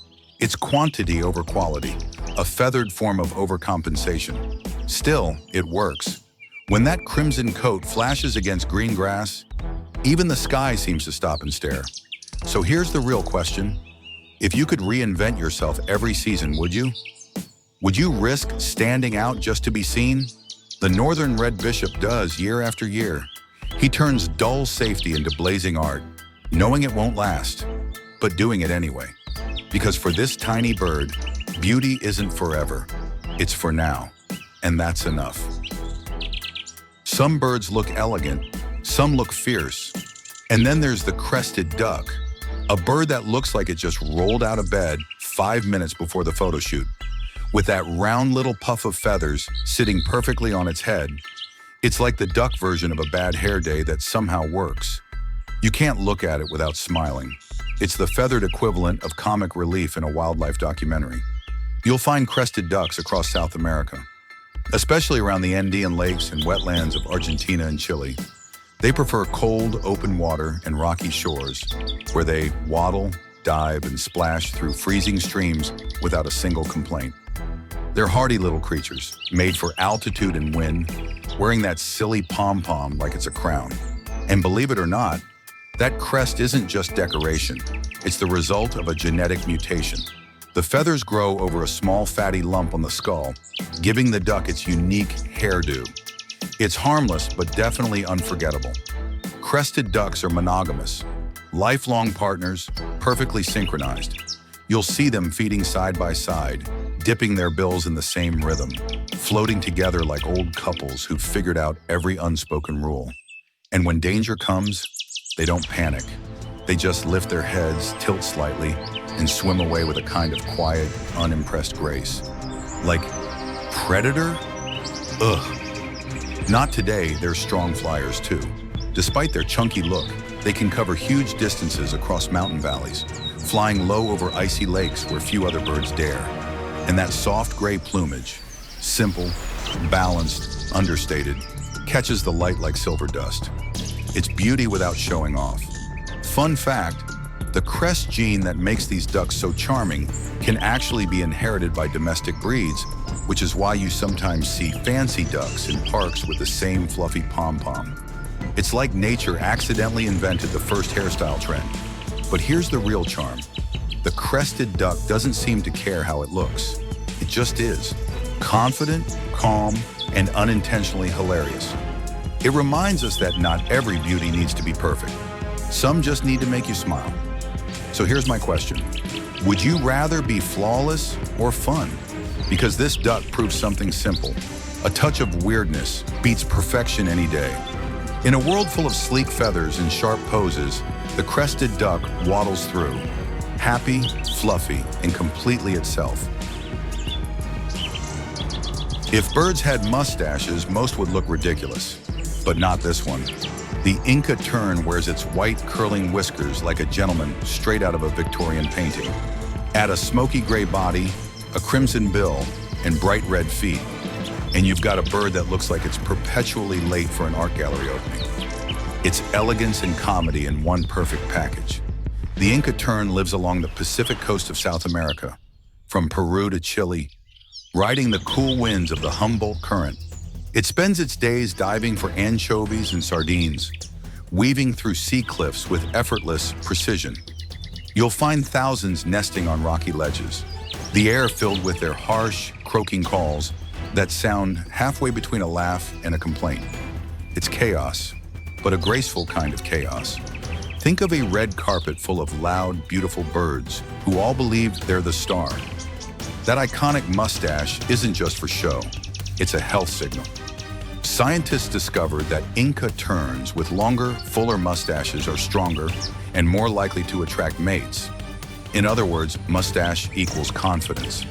It's quantity over quality, a feathered form of overcompensation. Still, it works. When that crimson coat flashes against green grass, even the sky seems to stop and stare. So here's the real question. If you could reinvent yourself every season, would you? Would you risk standing out just to be seen? The northern red bishop does year after year. He turns dull safety into blazing art, knowing it won't last, but doing it anyway. Because for this tiny bird, beauty isn't forever, it's for now, and that's enough. Some birds look elegant, some look fierce, and then there's the crested duck, a bird that looks like it just rolled out of bed 5 minutes before the photo shoot. With that round little puff of feathers sitting perfectly on its head, it's like the duck version of a bad hair day that somehow works. You can't look at it without smiling. It's the feathered equivalent of comic relief in a wildlife documentary. You'll find crested ducks across South America, especially around the Andean lakes and wetlands of Argentina and Chile. They prefer cold, open water and rocky shores, where they waddle, dive, and splash through freezing streams without a single complaint. They're hardy little creatures, made for altitude and wind, wearing that silly pom-pom like it's a crown. And believe it or not, that crest isn't just decoration. It's the result of a genetic mutation. The feathers grow over a small fatty lump on the skull, giving the duck its unique hairdo. It's harmless, but definitely unforgettable. Crested ducks are monogamous, lifelong partners, perfectly synchronized. You'll see them feeding side by side, dipping their bills in the same rhythm, floating together like old couples who've figured out every unspoken rule. And when danger comes, they don't panic. They just lift their heads, tilt slightly, and swim away with a kind of quiet, unimpressed grace. Like, predator? Ugh. Not today, they're strong flyers too. Despite their chunky look, they can cover huge distances across mountain valleys, flying low over icy lakes where few other birds dare. And that soft gray plumage, simple, balanced, understated, catches the light like silver dust. It's beauty without showing off. Fun fact, The crest gene that makes these ducks so charming can actually be inherited by domestic breeds, which is why you sometimes see fancy ducks in parks with the same fluffy pom-pom. It's like nature accidentally invented the first hairstyle trend. But here's the real charm. The crested duck doesn't seem to care how it looks. It just is. Confident, calm, and unintentionally hilarious. It reminds us that not every beauty needs to be perfect. Some just need to make you smile. So here's my question. Would you rather be flawless or fun? Because this duck proves something simple. A touch of weirdness beats perfection any day. In a world full of sleek feathers and sharp poses, the crested duck waddles through, happy, fluffy, and completely itself. If birds had mustaches, most would look ridiculous, but not this one. The Inca tern wears its white curling whiskers like a gentleman straight out of a Victorian painting. Add a smoky gray body, a crimson bill, and bright red feet, and you've got a bird that looks like it's perpetually late for an art gallery opening. It's elegance and comedy in one perfect package. The Inca tern lives along the Pacific coast of South America, from Peru to Chile, riding the cool winds of the Humboldt Current. It spends its days diving for anchovies and sardines, weaving through sea cliffs with effortless precision. You'll find thousands nesting on rocky ledges, the air filled with their harsh, croaking calls that sound halfway between a laugh and a complaint. It's chaos, but a graceful kind of chaos. Think of a red carpet full of loud, beautiful birds who all believe they're the star. That iconic mustache isn't just for show, it's a health signal. Scientists discovered that Inca terns with longer, fuller mustaches are stronger and more likely to attract mates. In other words, mustache equals confidence.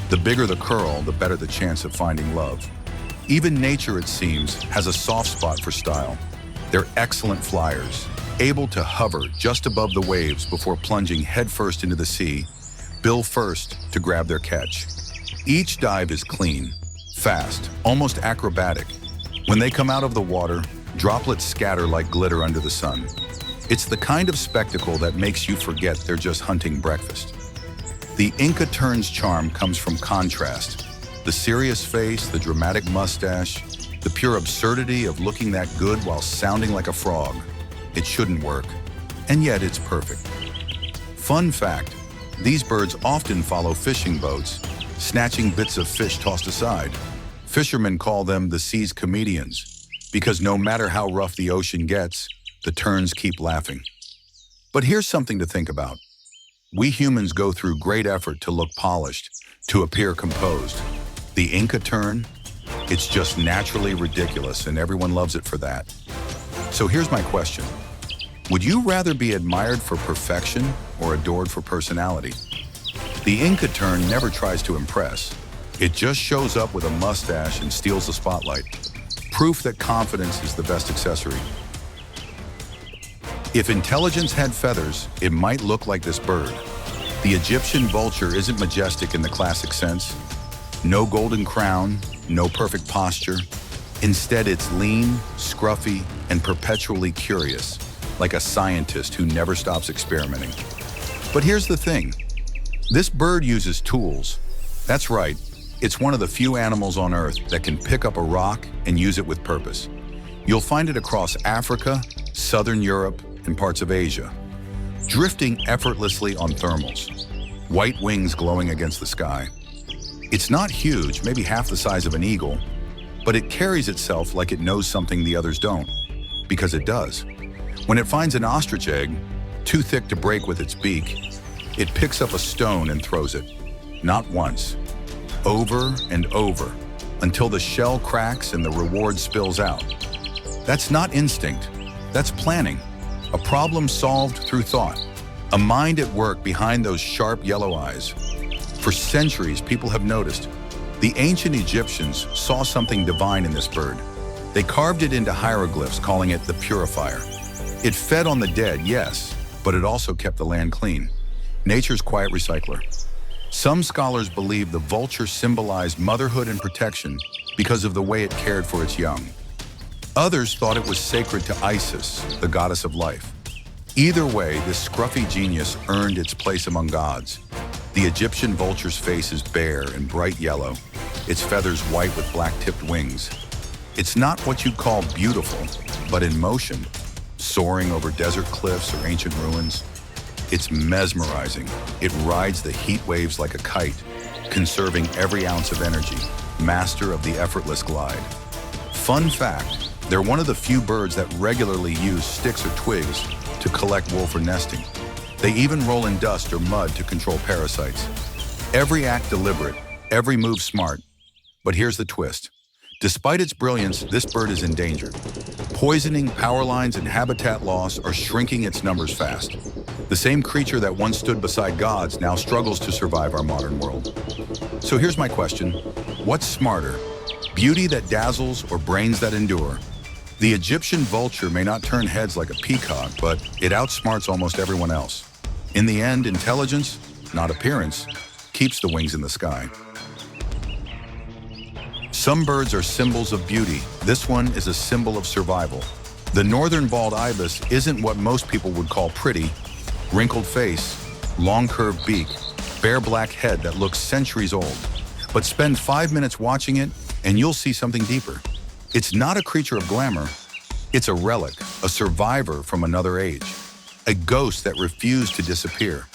The bigger the curl, the better the chance of finding love. Even nature, it seems, has a soft spot for style. They're excellent flyers, able to hover just above the waves before plunging headfirst into the sea, bill first to grab their catch. Each dive is clean, fast, almost acrobatic. When they come out of the water, droplets scatter like glitter under the sun. It's the kind of spectacle that makes you forget they're just hunting breakfast. The Inca tern's charm comes from contrast. The serious face, the dramatic mustache, the pure absurdity of looking that good while sounding like a frog. It shouldn't work, and yet it's perfect. Fun fact, these birds often follow fishing boats, snatching bits of fish tossed aside. Fishermen call them the sea's comedians, because no matter how rough the ocean gets, the terns keep laughing. But here's something to think about. We humans go through great effort to look polished, to appear composed. The Inca tern, it's just naturally ridiculous, and everyone loves it for that. So here's my question. Would you rather be admired for perfection or adored for personality? The Inca tern never tries to impress. It just shows up with a mustache and steals the spotlight. Proof that confidence is the best accessory. If intelligence had feathers, it might look like this bird. The Egyptian vulture isn't majestic in the classic sense. No golden crown, no perfect posture. Instead, it's lean, scruffy, and perpetually curious, like a scientist who never stops experimenting. But here's the thing. This bird uses tools. That's right. It's one of the few animals on Earth that can pick up a rock and use it with purpose. You'll find it across Africa, Southern Europe, and parts of Asia, drifting effortlessly on thermals, white wings glowing against the sky. It's not huge, maybe half the size of an eagle, but it carries itself like it knows something the others don't, because it does. When it finds an ostrich egg, too thick to break with its beak, it picks up a stone and throws it, not once, over and over, until the shell cracks and the reward spills out. That's not instinct, that's planning. A problem solved through thought. A mind at work behind those sharp yellow eyes. For centuries, people have noticed. The ancient Egyptians saw something divine in this bird. They carved it into hieroglyphs, calling it the purifier. It fed on the dead, yes, but it also kept the land clean. Nature's quiet recycler. Some scholars believe the vulture symbolized motherhood and protection because of the way it cared for its young. Others thought it was sacred to Isis, the goddess of life. Either way, this scruffy genius earned its place among gods. The Egyptian vulture's face is bare and bright yellow, its feathers white with black-tipped wings. It's not what you'd call beautiful, but in motion, soaring over desert cliffs or ancient ruins. It's mesmerizing. It rides the heat waves like a kite, conserving every ounce of energy, master of the effortless glide. Fun fact, they're one of the few birds that regularly use sticks or twigs to collect wool for nesting. They even roll in dust or mud to control parasites. Every act deliberate, every move smart. But here's the twist. Despite its brilliance, this bird is endangered. Poisoning, power lines, and habitat loss are shrinking its numbers fast. The same creature that once stood beside gods now struggles to survive our modern world. So here's my question. What's smarter? Beauty that dazzles or brains that endure? The Egyptian vulture may not turn heads like a peacock, but it outsmarts almost everyone else. In the end, intelligence, not appearance, keeps the wings in the sky. Some birds are symbols of beauty. This one is a symbol of survival. The northern bald ibis isn't what most people would call pretty. Wrinkled face, long curved beak, bare black head that looks centuries old. But spend 5 minutes watching it and you'll see something deeper. It's not a creature of glamour. It's a relic, a survivor from another age, a ghost that refused to disappear.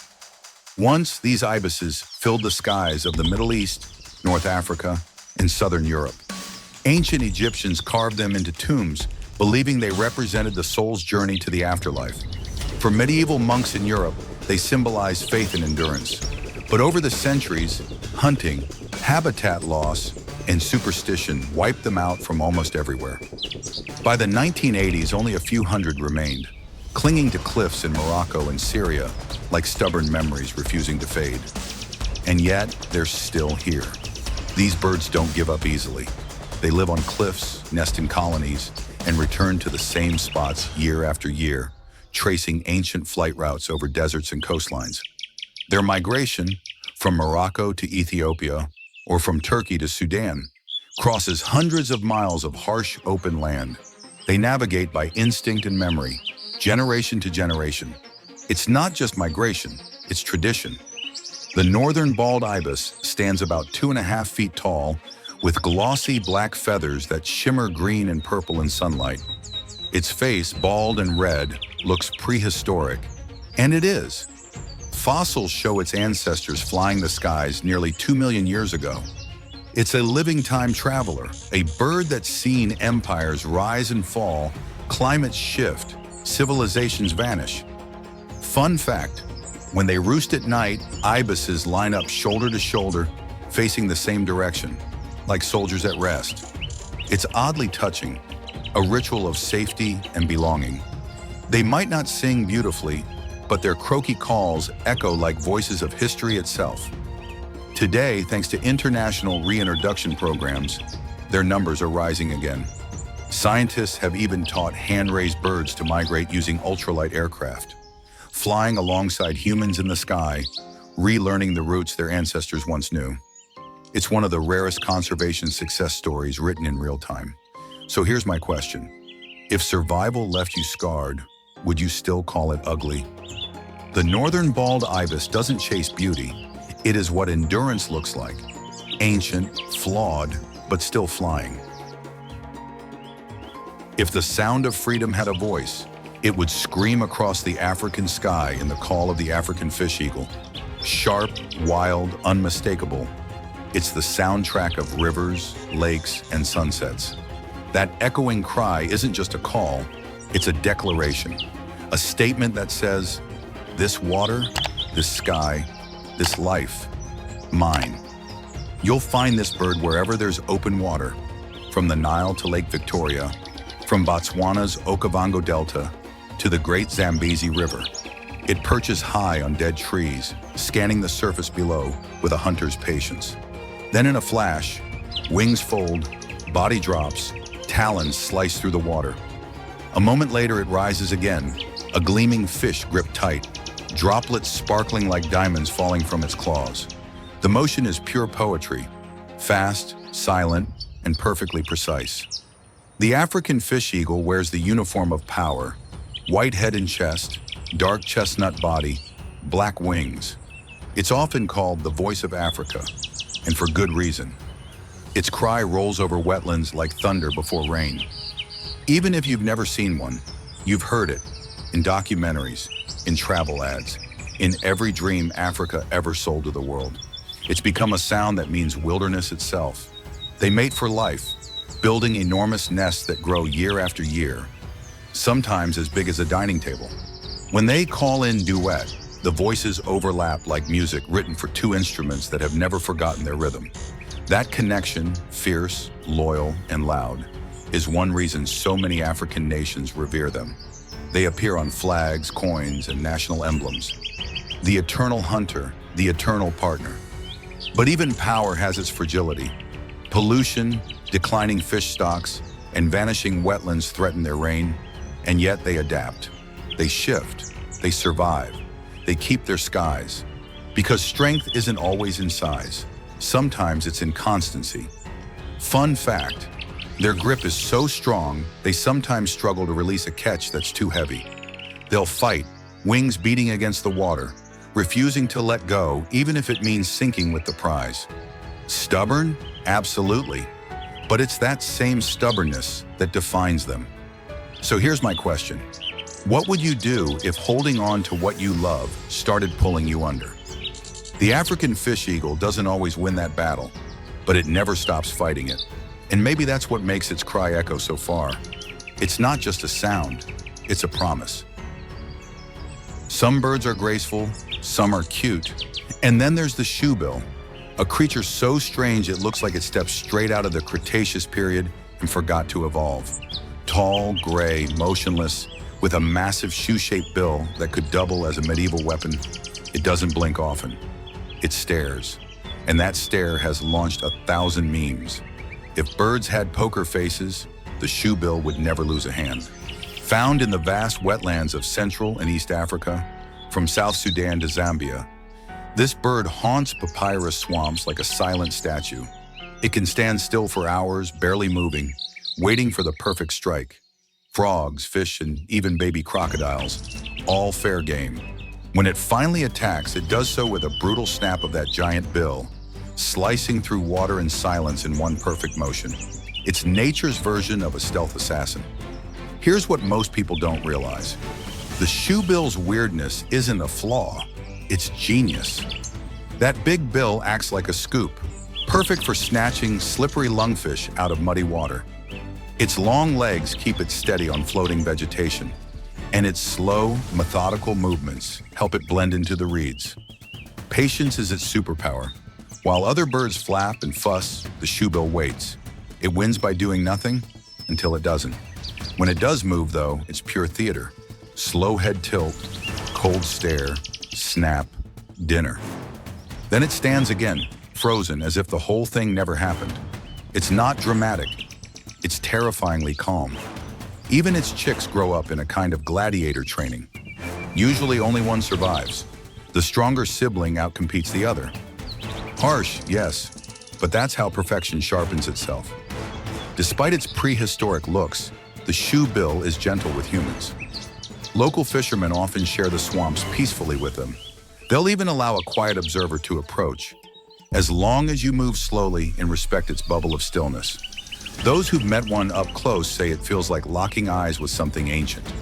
Once, these ibises filled the skies of the Middle East, North Africa, and Southern Europe. Ancient Egyptians carved them into tombs, believing they represented the soul's journey to the afterlife. For medieval monks in Europe, they symbolized faith and endurance. But over the centuries, hunting, habitat loss, and superstition wiped them out from almost everywhere. By the 1980s, only a few hundred remained, clinging to cliffs in Morocco and Syria like stubborn memories refusing to fade. And yet, they're still here. These birds don't give up easily. They live on cliffs, nest in colonies, and return to the same spots year after year, tracing ancient flight routes over deserts and coastlines. Their migration, from Morocco to Ethiopia, or from Turkey to Sudan, crosses hundreds of miles of harsh, open land. They navigate by instinct and memory, generation to generation. It's not just migration, it's tradition. The northern bald ibis stands about 2.5 feet tall, with glossy black feathers that shimmer green and purple in sunlight. Its face, bald and red, looks prehistoric, and it is. Fossils show its ancestors flying the skies nearly 2 million years ago. It's a living time traveler, a bird that's seen empires rise and fall, climates shift, civilizations vanish. Fun fact, when they roost at night, ibises line up shoulder to shoulder, facing the same direction, like soldiers at rest. It's oddly touching, a ritual of safety and belonging. They might not sing beautifully, but their croaky calls echo like voices of history itself. Today, thanks to international reintroduction programs, their numbers are rising again. Scientists have even taught hand-raised birds to migrate using ultralight aircraft, flying alongside humans in the sky, relearning the routes their ancestors once knew. It's one of the rarest conservation success stories written in real time. So here's my question. If survival left you scarred, would you still call it ugly? The northern bald ibis doesn't chase beauty. It is what endurance looks like. Ancient, flawed, but still flying. If the sound of freedom had a voice, it would scream across the African sky in the call of the African fish eagle. Sharp, wild, unmistakable. It's the soundtrack of rivers, lakes, and sunsets. That echoing cry isn't just a call, it's a declaration. A statement that says, this water, this sky, this life, mine. You'll find this bird wherever there's open water, from the Nile to Lake Victoria, from Botswana's Okavango Delta to the Great Zambezi River. It perches high on dead trees, scanning the surface below with a hunter's patience. Then in a flash, wings fold, body drops, talons slice through the water. A moment later, it rises again, a gleaming fish gripped tight, droplets sparkling like diamonds falling from its claws. The motion is pure poetry, fast, silent, and perfectly precise. The African fish eagle wears the uniform of power, white head and chest, dark chestnut body, black wings. It's often called the voice of Africa, and for good reason. Its cry rolls over wetlands like thunder before rain. Even if you've never seen one, you've heard it in documentaries, in travel ads, in every dream Africa ever sold to the world. It's become a sound that means wilderness itself. They mate for life, building enormous nests that grow year after year, sometimes as big as a dining table. When they call in duet, the voices overlap like music written for two instruments that have never forgotten their rhythm. That connection, fierce, loyal, and loud, is one reason so many African nations revere them. They appear on flags, coins, and national emblems. The eternal hunter, the eternal partner. But even power has its fragility. Pollution, declining fish stocks, and vanishing wetlands threaten their reign, and yet they adapt. They shift, they survive, they keep their skies. Because strength isn't always in size. Sometimes it's in constancy. Fun fact, their grip is so strong, they sometimes struggle to release a catch that's too heavy. They'll fight, wings beating against the water, refusing to let go even if it means sinking with the prize. Stubborn? Absolutely. But it's that same stubbornness that defines them. So here's my question. What would you do if holding on to what you love started pulling you under? The African fish eagle doesn't always win that battle, but it never stops fighting it. And maybe that's what makes its cry echo so far. It's not just a sound, it's a promise. Some birds are graceful, some are cute, and then there's the shoebill, a creature so strange it looks like it stepped straight out of the Cretaceous period and forgot to evolve. Tall, gray, motionless, with a massive shoe-shaped bill that could double as a medieval weapon. It doesn't blink often. It stares, and that stare has launched 1,000 memes. If birds had poker faces, the shoebill would never lose a hand. Found in the vast wetlands of Central and East Africa, from South Sudan to Zambia, this bird haunts papyrus swamps like a silent statue. It can stand still for hours, barely moving, waiting for the perfect strike. Frogs, fish, and even baby crocodiles, all fair game. When it finally attacks, it does so with a brutal snap of that giant bill, slicing through water and silence in one perfect motion. It's nature's version of a stealth assassin. Here's what most people don't realize. The shoebill's weirdness isn't a flaw, it's genius. That big bill acts like a scoop, perfect for snatching slippery lungfish out of muddy water. Its long legs keep it steady on floating vegetation, and its slow, methodical movements help it blend into the reeds. Patience is its superpower. While other birds flap and fuss, the shoebill waits. It wins by doing nothing until it doesn't. When it does move, though, it's pure theater. Slow head tilt, cold stare, snap, dinner. Then it stands again, frozen as if the whole thing never happened. It's not dramatic. It's terrifyingly calm. Even its chicks grow up in a kind of gladiator training. Usually only one survives. The stronger sibling outcompetes the other. Harsh, yes, but that's how perfection sharpens itself. Despite its prehistoric looks, the shoebill is gentle with humans. Local fishermen often share the swamps peacefully with them. They'll even allow a quiet observer to approach, as long as you move slowly and respect its bubble of stillness. Those who've met one up close say it feels like locking eyes with something ancient,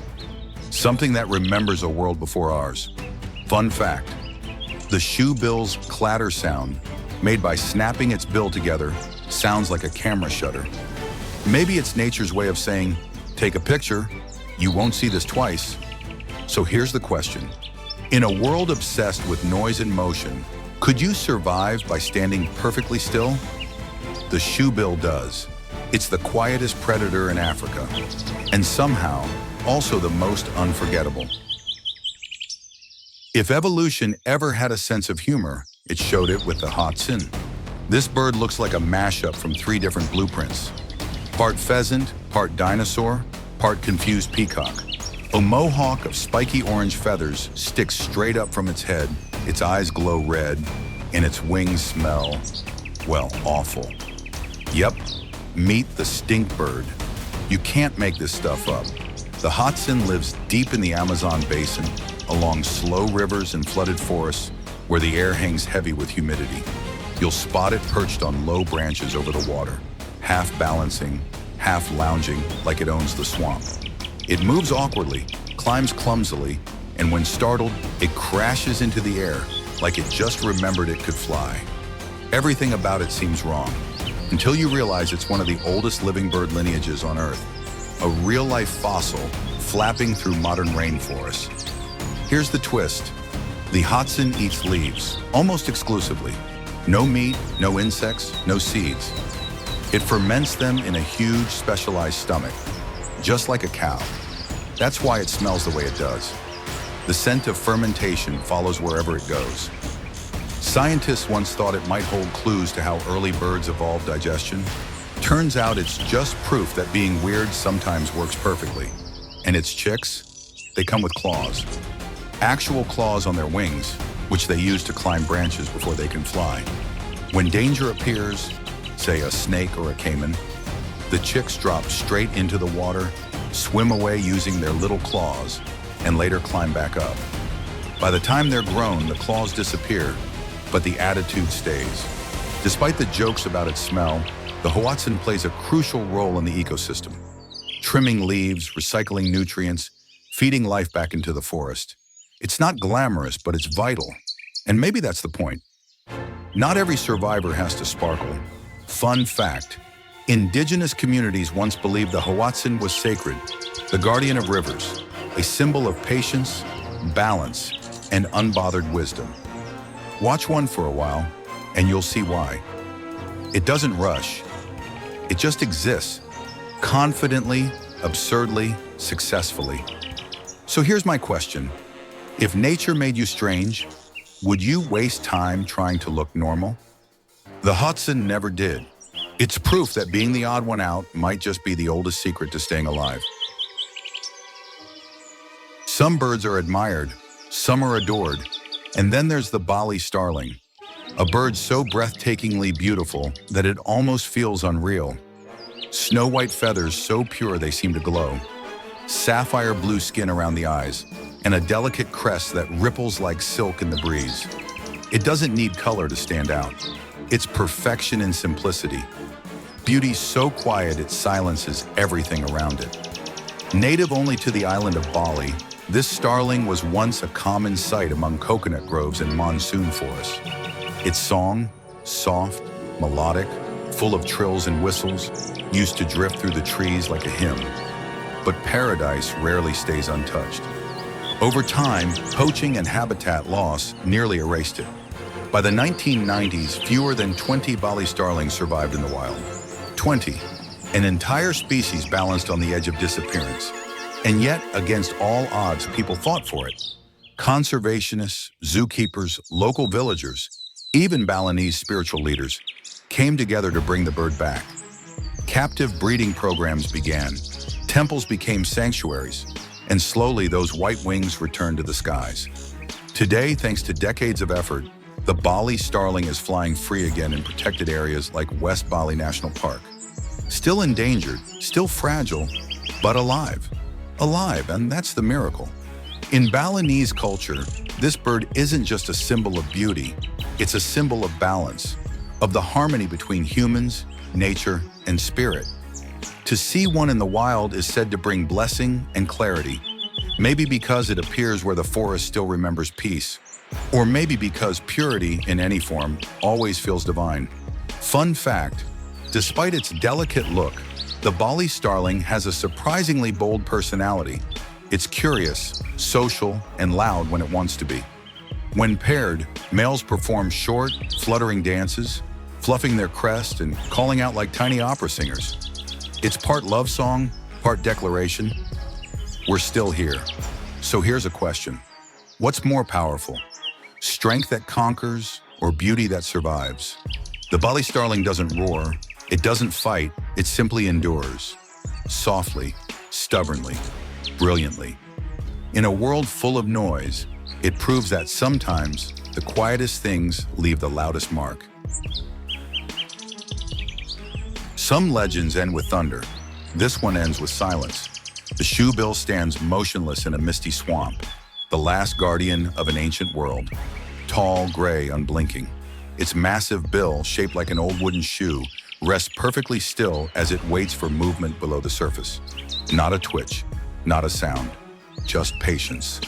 something that remembers a world before ours. Fun fact, the shoebill's clatter sound, made by snapping its bill together, sounds like a camera shutter. Maybe it's nature's way of saying, take a picture, you won't see this twice. So here's the question. In a world obsessed with noise and motion, could you survive by standing perfectly still? The shoebill does. It's the quietest predator in Africa, and somehow also the most unforgettable. If evolution ever had a sense of humor, it showed it with the Hotsin. This bird looks like a mashup from 3 different blueprints. Part pheasant, part dinosaur, part confused peacock. A mohawk of spiky orange feathers sticks straight up from its head, its eyes glow red, and its wings smell, well, awful. Yep. Meet the stink bird. You can't make this stuff up. The Hudson lives deep in the Amazon basin, along slow rivers and flooded forests where the air hangs heavy with humidity. You'll spot it perched on low branches over the water, half balancing, half lounging like it owns the swamp. It moves awkwardly, climbs clumsily, and when startled, it crashes into the air like it just remembered it could fly. Everything about it seems wrong, until you realize it's one of the oldest living bird lineages on Earth, a real-life fossil flapping through modern rainforests. Here's the twist. The Hudson eats leaves, almost exclusively. No meat, no insects, no seeds. It ferments them in a huge, specialized stomach, just like a cow. That's why it smells the way it does. The scent of fermentation follows wherever it goes. Scientists once thought it might hold clues to how early birds evolved digestion. Turns out it's just proof that being weird sometimes works perfectly. And its chicks, they come with claws. Actual claws on their wings, which they use to climb branches before they can fly. When danger appears, say a snake or a caiman, the chicks drop straight into the water, swim away using their little claws, and later climb back up. By the time they're grown, the claws disappear, but the attitude stays. Despite the jokes about its smell, the Hudson plays a crucial role in the ecosystem, trimming leaves, recycling nutrients, feeding life back into the forest. It's not glamorous, but it's vital. And maybe that's the point. Not every survivor has to sparkle. Fun fact, indigenous communities once believed the Hudson was sacred, the guardian of rivers, a symbol of patience, balance, and unbothered wisdom. Watch one for a while, and you'll see why. It doesn't rush. It just exists, confidently, absurdly, successfully. So here's my question. If nature made you strange, would you waste time trying to look normal? The Hudson never did. It's proof that being the odd one out might just be the oldest secret to staying alive. Some birds are admired, some are adored, and then there's the Bali starling, a bird so breathtakingly beautiful that it almost feels unreal. Snow-white feathers so pure they seem to glow, sapphire blue skin around the eyes, and a delicate crest that ripples like silk in the breeze. It doesn't need color to stand out. It's perfection in simplicity. Beauty so quiet it silences everything around it. Native only to the island of Bali, this starling was once a common sight among coconut groves and monsoon forests. Its song, soft, melodic, full of trills and whistles, used to drift through the trees like a hymn. But paradise rarely stays untouched. Over time, poaching and habitat loss nearly erased it. By the 1990s, fewer than 20 Bali starlings survived in the wild. 20, an entire species balanced on the edge of disappearance. And yet, against all odds, people fought for it. Conservationists, zookeepers, local villagers, even Balinese spiritual leaders came together to bring the bird back. Captive breeding programs began, temples became sanctuaries, and slowly those white wings returned to the skies. Today, thanks to decades of effort, the Bali starling is flying free again in protected areas like West Bali National Park. Still endangered, still fragile, but alive. Alive, and that's the miracle. In Balinese culture, this bird isn't just a symbol of beauty, it's a symbol of balance, of the harmony between humans, nature, and spirit. To see one in the wild is said to bring blessing and clarity, maybe because it appears where the forest still remembers peace, or maybe because purity, in any form, always feels divine. Fun fact, despite its delicate look, the Bali starling has a surprisingly bold personality. It's curious, social, and loud when it wants to be. When paired, males perform short, fluttering dances, fluffing their crest and calling out like tiny opera singers. It's part love song, part declaration. We're still here. So here's a question. What's more powerful? Strength that conquers or beauty that survives? The Bali starling doesn't roar, it doesn't fight, it simply endures. Softly, stubbornly, brilliantly. In a world full of noise, it proves that sometimes the quietest things leave the loudest mark. Some legends end with thunder. This one ends with silence. The shoebill stands motionless in a misty swamp, the last guardian of an ancient world. Tall, gray, unblinking. Its massive bill, shaped like an old wooden shoe, rests perfectly still as it waits for movement below the surface. Not a twitch, not a sound, just patience.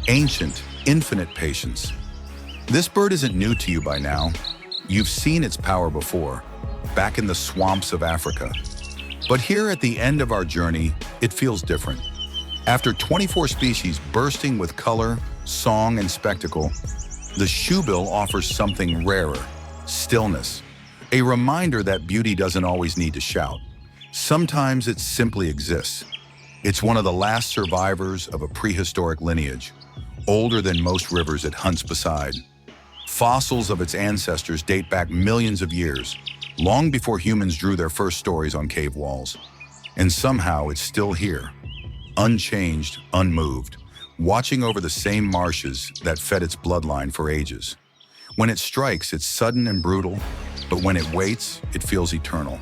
Ancient, infinite patience. This bird isn't new to you by now. You've seen its power before, back in the swamps of Africa. But here at the end of our journey, it feels different. After 24 species bursting with color, song, and spectacle, the shoebill offers something rarer: stillness. A reminder that beauty doesn't always need to shout. Sometimes it simply exists. It's one of the last survivors of a prehistoric lineage, older than most rivers it hunts beside. Fossils of its ancestors date back millions of years, long before humans drew their first stories on cave walls. And somehow it's still here, unchanged, unmoved, watching over the same marshes that fed its bloodline for ages. When it strikes, it's sudden and brutal, but when it waits, it feels eternal.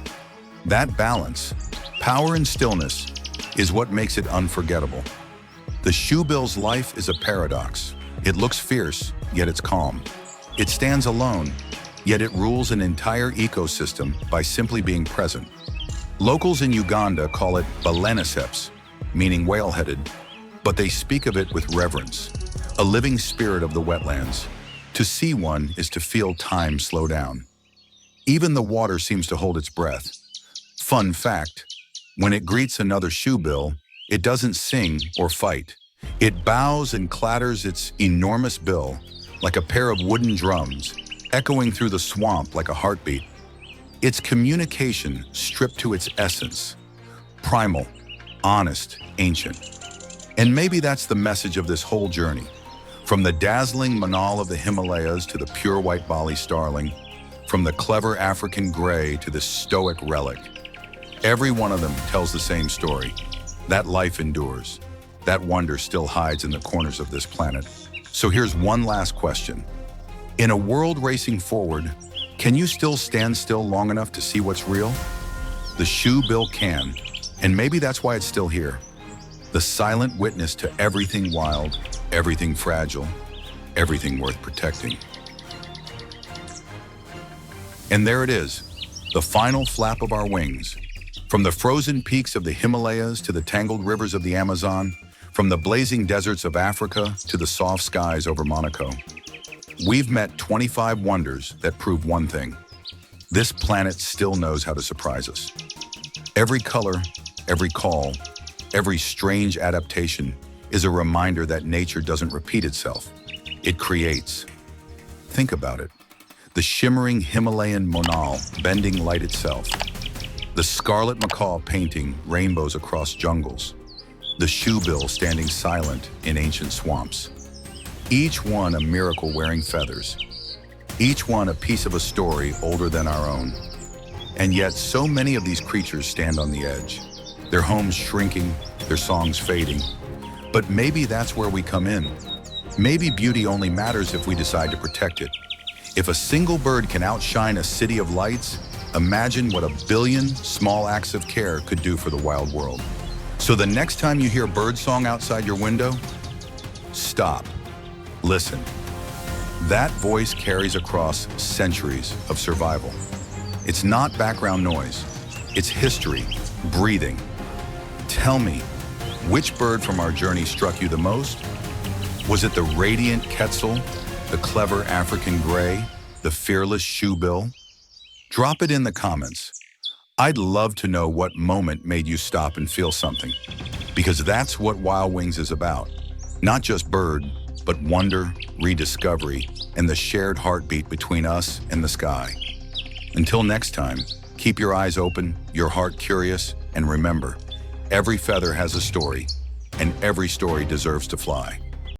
That balance, power and stillness, is what makes it unforgettable. The shoebill's life is a paradox. It looks fierce, yet it's calm. It stands alone, yet it rules an entire ecosystem by simply being present. Locals in Uganda call it baleniceps, meaning whale-headed, but they speak of it with reverence, a living spirit of the wetlands. To see one is to feel time slow down. Even the water seems to hold its breath. Fun fact, when it greets another shoebill, it doesn't sing or fight. It bows and clatters its enormous bill like a pair of wooden drums, echoing through the swamp like a heartbeat. It's communication stripped to its essence, primal, honest, ancient. And maybe that's the message of this whole journey. From the dazzling manal of the Himalayas to the pure white Bali starling, from the clever African gray to the stoic relic, every one of them tells the same story. That life endures. That wonder still hides in the corners of this planet. So here's one last question. In a world racing forward, can you still stand still long enough to see what's real? The shoebill can, and maybe that's why it's still here. The silent witness to everything wild, everything fragile, everything worth protecting. And there it is, the final flap of our wings. From the frozen peaks of the Himalayas to the tangled rivers of the Amazon, from the blazing deserts of Africa to the soft skies over Monaco, we've met 25 wonders that prove one thing: this planet still knows how to surprise us. Every color, every call, every strange adaptation is a reminder that nature doesn't repeat itself. It creates. Think about it. The shimmering Himalayan monal bending light itself. The scarlet macaw painting rainbows across jungles. The shoebill standing silent in ancient swamps. Each one a miracle wearing feathers. Each one a piece of a story older than our own. And yet so many of these creatures stand on the edge. Their homes shrinking, their songs fading. But maybe that's where we come in. Maybe beauty only matters if we decide to protect it. If a single bird can outshine a city of lights, imagine what a billion small acts of care could do for the wild world. So the next time you hear birdsong outside your window, stop, listen. That voice carries across centuries of survival. It's not background noise, it's history, breathing. Tell me, which bird from our journey struck you the most? Was it the radiant quetzal, the clever African gray, the fearless shoebill? Drop it in the comments. I'd love to know what moment made you stop and feel something, because that's what Wild Wings is about. Not just bird, but wonder, rediscovery, and the shared heartbeat between us and the sky. Until next time, keep your eyes open, your heart curious, and remember, every feather has a story, and every story deserves to fly.